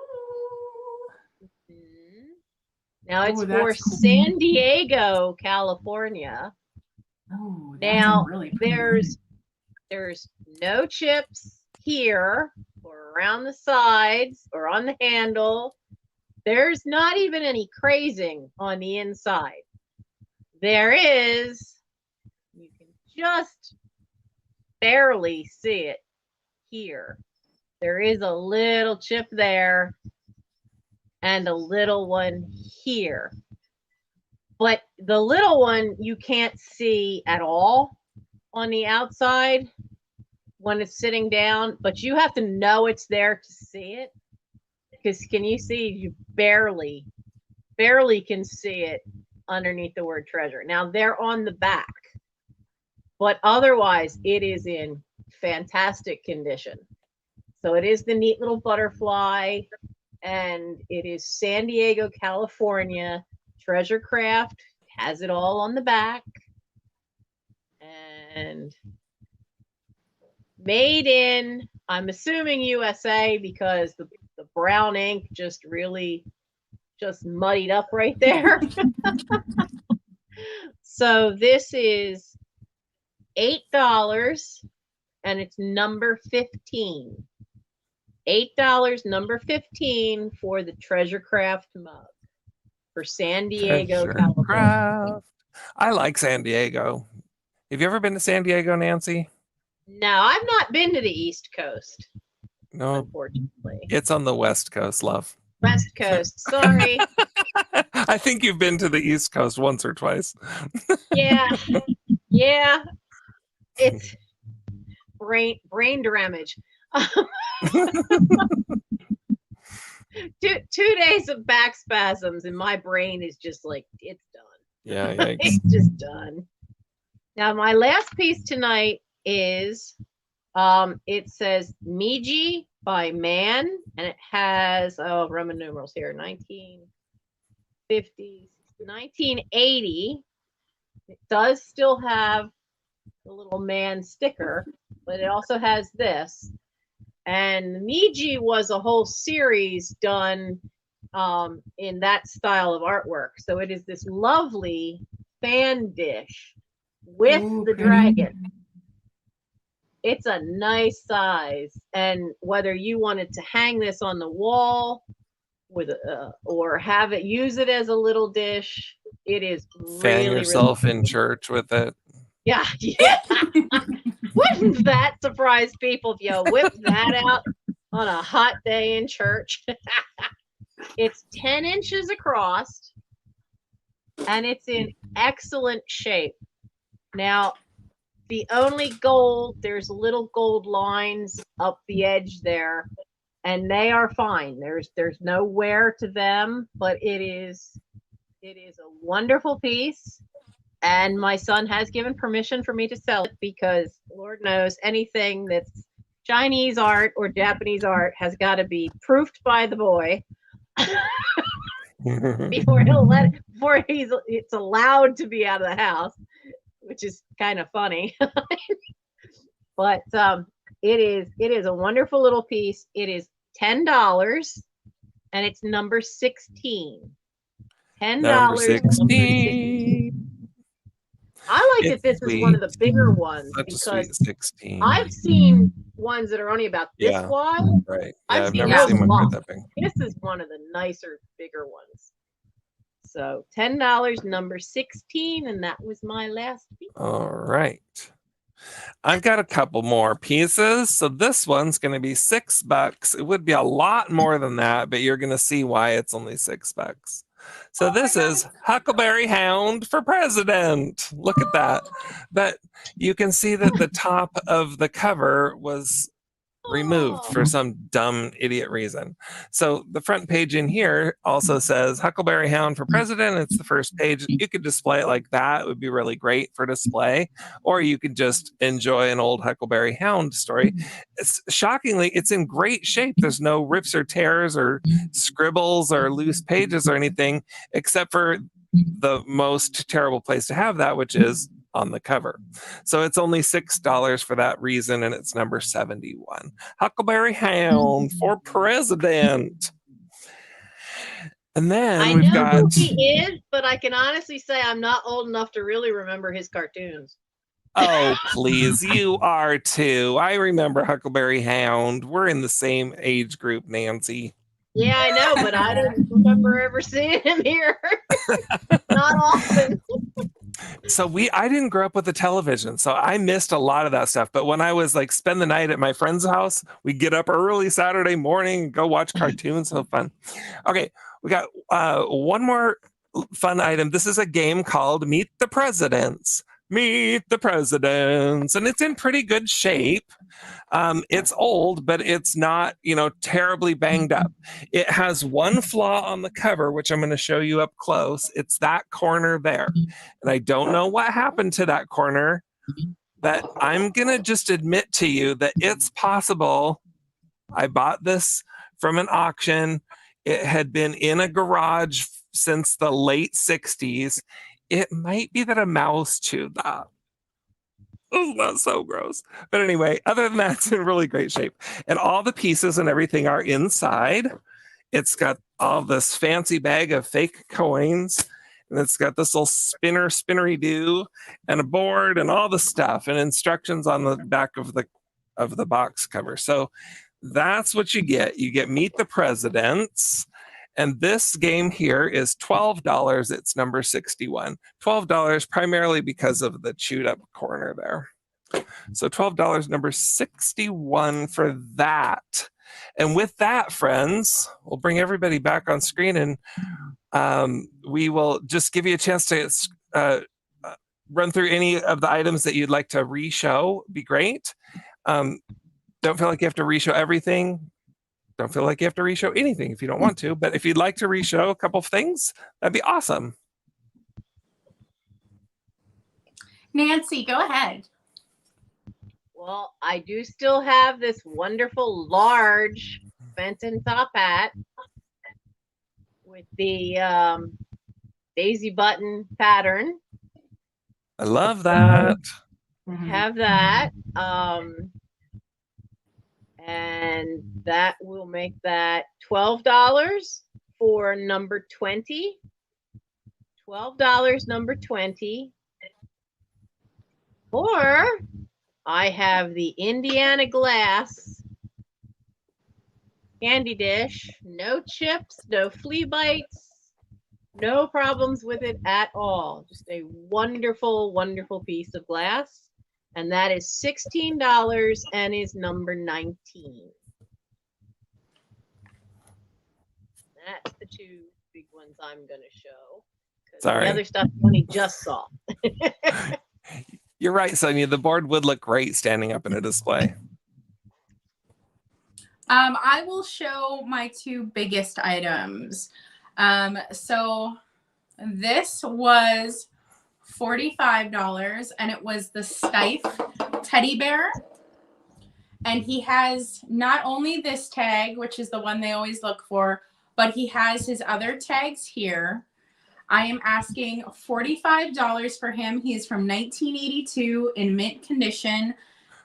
B: Now it's
C: Ooh,
B: for
C: that's cool.
B: San Diego, California.
C: Oh,
B: now
C: really
B: there's no chips here or around the sides or on the handle. There's not even any crazing on the inside. There is, you can just barely see it here. There is a little chip there and a little one here. But the little one you can't see at all on the outside when it's sitting down, but you have to know it's there to see it. Because can you see? You barely can see it underneath the word treasure. Now they're on the back, but otherwise it is in fantastic condition. So it is the neat little butterfly, and it is San Diego, California treasure craft. Has it all on the back, and made in, I'm assuming USA, because the brown ink just really just muddied up right there. So this is $8 and it's number 15. $8, number 15 for the treasure craft mug for San Diego, California.
A: Craft. I like San Diego. Have you ever been to San Diego, Nancy?
B: No, I've not been to the East Coast.
A: No,
B: unfortunately.
A: It's on the West Coast, love.
B: West Coast, sorry.
A: I think you've been to the East Coast once or twice.
B: Yeah. It's brain damage. 2 days of back spasms and my brain is just like, it's done.
A: Yeah,
B: It's just done. Now my last piece tonight is it says Miji by Man, and it has Roman numerals here, 1950s, 1980. It does still have the little man sticker, but it also has this. And Miji was a whole series done in that style of artwork. So it is this lovely fan dish with the dragon. It's a nice size, and whether you wanted to hang this on the wall with or have it, use it as a little dish, it is
A: Fan
B: really,
A: yourself
B: really
A: in church with it.
B: Yeah. Wouldn't that surprise people if you whip that out on a hot day in church? It's 10 inches across, and it's in excellent shape. Now, the only gold, there's little gold lines up the edge there, and they are fine. There's no wear to them, but it is a wonderful piece. And my son has given permission for me to sell it because Lord knows anything that's Chinese art or Japanese art has got to be proofed by the boy before it's allowed to be out of the house, which is kind of funny. But it is a wonderful little piece. It is $10 and it's number 16. $10.
A: Number 16.
B: I like
A: It's
B: that this is one of the bigger ones
A: such a
B: because
A: sweet 16.
B: I've seen ones that are only about this
A: Yeah.
B: wide.
A: Right.
B: I've
A: Yeah, I've
B: seen
A: never
B: those
A: seen
B: a
A: one quite
B: lot.
A: that big.
B: This is one of the nicer, bigger ones. So $10, number 16, and that was my last piece.
A: All right. I've got a couple more pieces. So this one's going to be $6. It would be a lot more than that, but you're going to see why it's only $6. So this is Huckleberry Hound for President. Look at that. But you can see that the top of the cover was removed for some dumb idiot reason. So the front page in here also says Huckleberry Hound for President. It's the first page. You could display it like that. It would be really great for display. Or you could just enjoy an old Huckleberry Hound story. Shockingly, it's in great shape. There's no rips or tears or scribbles or loose pages or anything, except for the most terrible place to have that, which is on the cover. So it's only $6 for that reason, and it's number 71. Huckleberry Hound for President. And then
B: I
A: we've
B: know
A: got...
B: who he is, but I can honestly say I'm not old enough to really remember his cartoons.
A: Oh, please, you are too. I remember Huckleberry Hound. We're in the same age group, Nancy.
B: Yeah, I know, but I didn't remember ever seeing him here. Not often.
A: So I didn't grow up with a television, so I missed a lot of that stuff. But when I was like spend the night at my friend's house, we'd get up early Saturday morning and go watch cartoons. So fun. Okay, we got one more fun item. This is a game called Meet the Presidents. Meet the Presidents, and it's in pretty good shape. It's old, but it's not, terribly banged up. It has one flaw on the cover, which I'm going to show you up close. It's that corner there. And I don't know what happened to that corner, but I'm going to just admit to you that it's possible. I bought this from an auction. It had been in a garage since the late 60s. It might be that a mouse chewed that. Oh, that's so gross. But anyway, other than that, it's in really great shape. And all the pieces and everything are inside. It's got all this fancy bag of fake coins. And it's got this little spinnery-doo, and a board and all the stuff and instructions on the back of the box cover. So that's what you get. You get Meet the Presidents. And this game here is $12. It's number 61. $12 primarily because of the chewed up corner there. So $12, number 61 for that. And with that, friends, we'll bring everybody back on screen, and we will just give you a chance to run through any of the items that you'd like to re-show. Be great. Don't feel like you have to re-show everything. Don't feel like you have to re-show anything if you don't want to, but if you'd like to re-show a couple of things, that'd be awesome.
C: Nancy, go ahead.
B: Well, I do still have this wonderful large Fenton top hat with the daisy button pattern.
A: I love that.
B: I have that. And that will make that $12 for number 20. $12, number 20. Or I have the Indiana Glass candy dish. No chips, no flea bites, no problems with it at all. Just a wonderful, wonderful piece of glass. And that is $16 and is number 19. That's the two big ones I'm going to show.
A: Sorry.
B: The other stuff Tony just saw.
A: You're right, Sonia. The board would look great standing up in a display.
C: I will show my two biggest items. So this was $45, and it was the Stife teddy bear. And he has not only this tag, which is the one they always look for, but he has his other tags here. I am asking $45 for him. He is from 1982 in mint condition.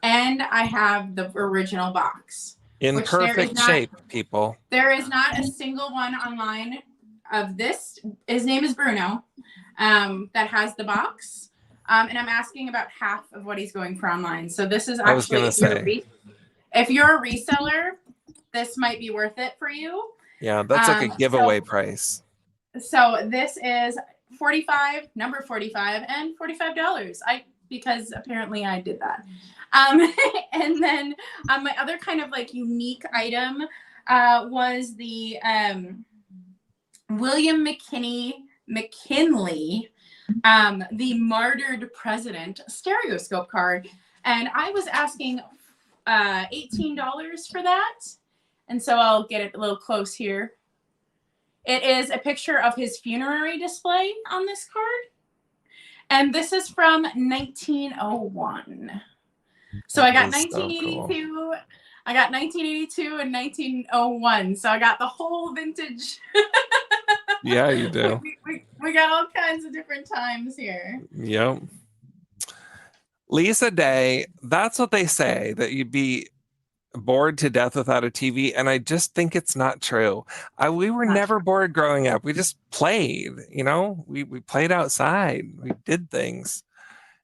C: And I have the original box.
A: In perfect shape, people.
C: There is not a single one online of this. His name is Bruno. That has the box. And I'm asking about half of what he's going for online. So this is
A: I was
C: actually,
A: gonna say.
C: if you're a reseller, this might be worth it for you.
A: Yeah, that's like a giveaway price.
C: So this is 45, number 45, and $45. Because apparently I did that. And then my other kind of like unique item was the William McKinley, the Martyred President stereoscope card. And I was asking $18 for that. And so I'll get it a little close here. It is a picture of his funerary display on this card. And this is from 1901. So I got 1982. So cool. I got 1982 and 1901. So I got the whole vintage.
A: Yeah, you do.
C: We got all kinds of different times here.
A: Yep. Lisa Day, that's what they say, that you'd be bored to death without a TV, and I just think it's not true. We were never bored growing up. We just played, you know, we played outside, we did things.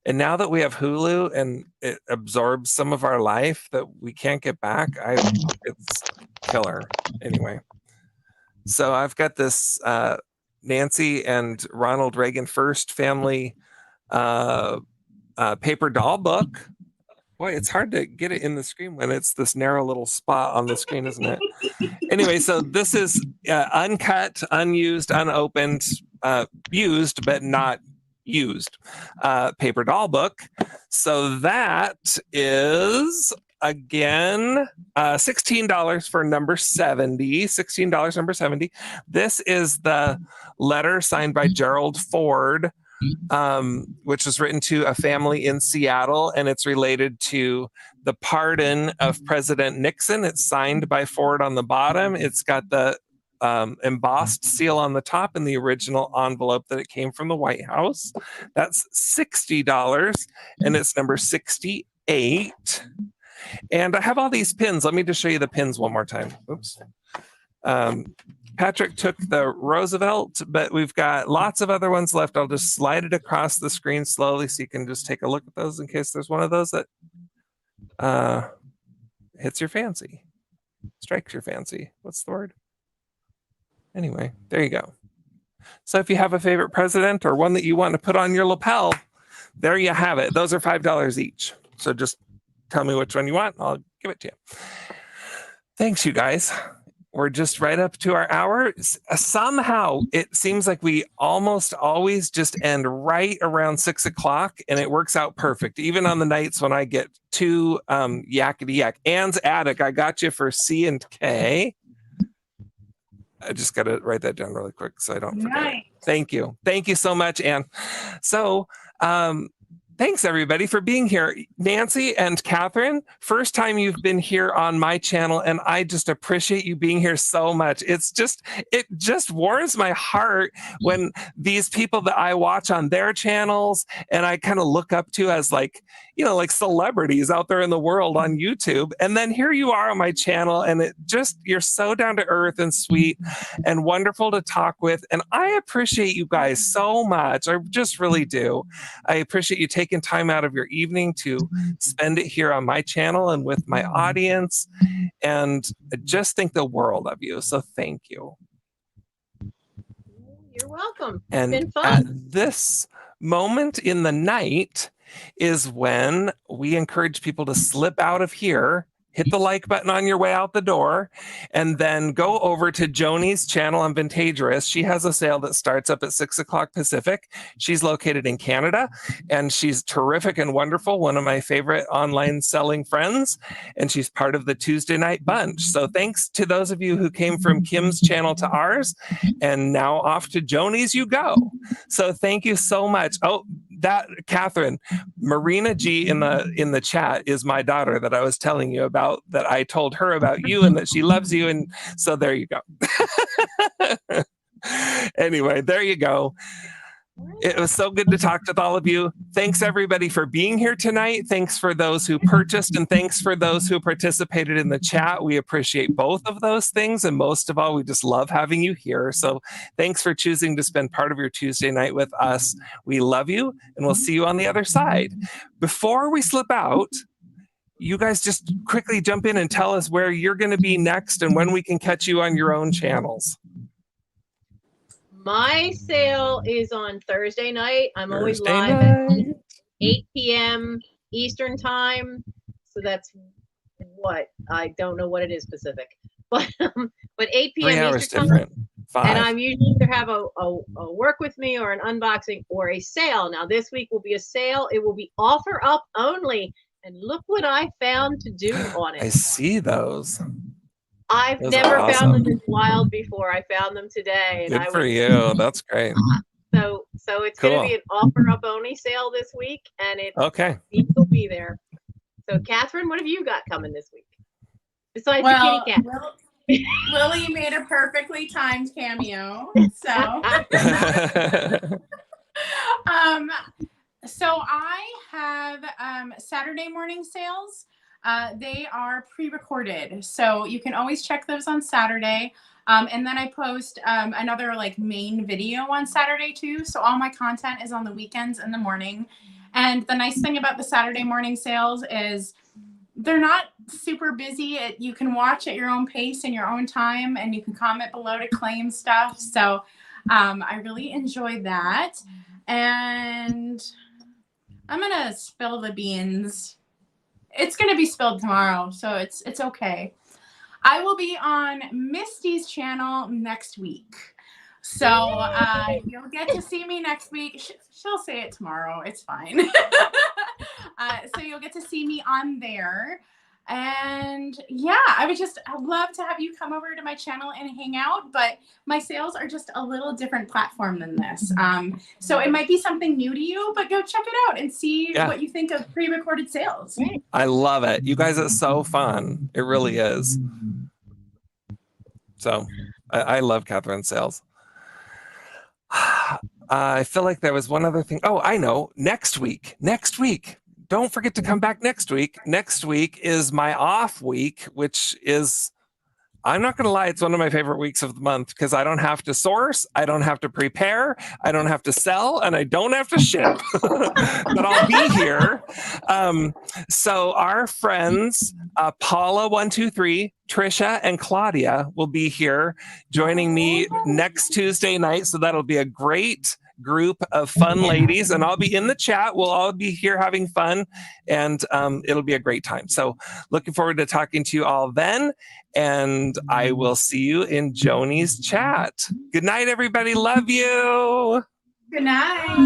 A: And now that we have Hulu and it absorbs some of our life that we can't get back, it's killer. Anyway, so I've got this Nancy and Ronald Reagan First family paper doll book. Boy, it's hard to get it in the screen when it's this narrow little spot on the screen, isn't it? Anyway, so this is uncut, unused, unopened, used, but not used paper doll book. So that is, again, $16 for number 70. $16, number 70. This is the letter signed by Gerald Ford, which was written to a family in Seattle, and it's related to the pardon of President Nixon. It's signed by Ford on the bottom. It's got the embossed seal on the top and the original envelope that it came from the White House. That's $60, and it's number 68. And I have all these pins. Let me just show you the pins one more time. Oops. Patrick took the Roosevelt, but we've got lots of other ones left. I'll just slide it across the screen slowly so you can just take a look at those in case there's one of those that hits your fancy, strikes your fancy. What's the word? Anyway, there you go. So if you have a favorite president or one that you want to put on your lapel, there you have it. Those are $5 each. So just tell me which one you want. I'll give it to you. Thanks, you guys. We're just right up to our hour. Somehow it seems like we almost always just end right around 6 o'clock, and it works out perfect. Even on the nights when I get too yakety yak. Anne's Attic, I got you for C and K. I just got to write that down really quick so I don't forget. Nice. Thank you. Thank you so much, Anne. So, thanks, everybody, for being here. Nancy and Katherine, first time you've been here on my channel, and I just appreciate you being here so much. It just warms my heart when these people that I watch on their channels and I kind of look up to as like celebrities out there in the world on YouTube. And then here you are on my channel, and you're so down to earth and sweet and wonderful to talk with. And I appreciate you guys so much. I just really do. I appreciate you taking time out of your evening to spend it here on my channel and with my audience. And I just think the world of you. So thank you.
B: You're welcome.
A: And
B: it's been fun.
A: At this moment in the night is when we encourage people to slip out of here, hit the like button on your way out the door, and then go over to Joni's channel on Vintagerous. She has a sale that starts up at 6 o'clock Pacific. She's located in Canada, and she's terrific and wonderful, one of my favorite online selling friends, and she's part of the Tuesday Night Bunch. So thanks to those of you who came from Kim's channel to ours, and now off to Joni's you go. So thank you so much. Oh, that Katherine, Marina G in the chat is my daughter that I was telling you about, that I told her about you and that she loves you. And so there you go. Anyway, there you go. It was so good to talk with all of you. Thanks, everybody, for being here tonight. Thanks for those who purchased, and thanks for those who participated in the chat. We appreciate both of those things, and most of all, we just love having you here. So thanks for choosing to spend part of your Tuesday night with us. We love you, and we'll see you on the other side. Before we slip out, you guys just quickly jump in and tell us where you're going to be next and when we can catch you on your own channels.
B: My sale is on Thursday night. I'm always
A: Thursday
B: live
A: night.
B: at 8 p.m. Eastern time. So that's what? I don't know what it is specific. But 8 p.m.
A: 3 hours
B: Eastern
A: different.
B: time.
A: 5.
B: And I'm usually either have a work with me or an unboxing or a sale. Now this week will be a sale. It will be offer up only. And look what I found to do on it.
A: I see those.
B: I've
A: Those
B: never
A: are
B: found them
A: awesome.
B: this wild before. I found them today. And
A: Good for you. That's great.
B: So it's going to
A: Cool.
B: be an offer up only sale this week, and
A: Okay.
B: these will be there. So Katherine, what have you got coming this week? Besides
C: Well,
B: the kitty cat.
C: Lily made a perfectly timed cameo. So so I have Saturday morning sales. They are pre-recorded, so you can always check those on Saturday. And then I post another like main video on Saturday too. So all my content is on the weekends in the morning. And the nice thing about the Saturday morning sales is they're not super busy. You can watch at your own pace and your own time, and you can comment below to claim stuff. So I really enjoy that. And I'm gonna spill the beans. It's gonna be spilled tomorrow, so it's okay. I will be on Misty's channel next week. So you'll get to see me next week. She'll say it tomorrow. It's fine. So you'll get to see me on there. And yeah, I'd love to have you come over to my channel and hang out, but my sales are just a little different platform than this. So it might be something new to you, but go check it out and see what you think of pre-recorded sales.
A: I love it. You guys are so fun. It really is. So I love Katherine's sales. I feel like there was one other thing. Oh, I know. Next week. Don't forget to come back next week. Next week is my off week, which is, I'm not going to lie, it's one of my favorite weeks of the month because I don't have to source, I don't have to prepare, I don't have to sell, and I don't have to ship. But I'll be here. So our friends, Paula123, Trisha, and Claudia will be here joining me next Tuesday night. So that'll be a great group of fun ladies, and I'll be in the chat. We'll all be here having fun, and it'll be a great time. So looking forward to talking to you all then, and I will see you in Joni's chat. Good night, everybody. Love you.
C: Good night.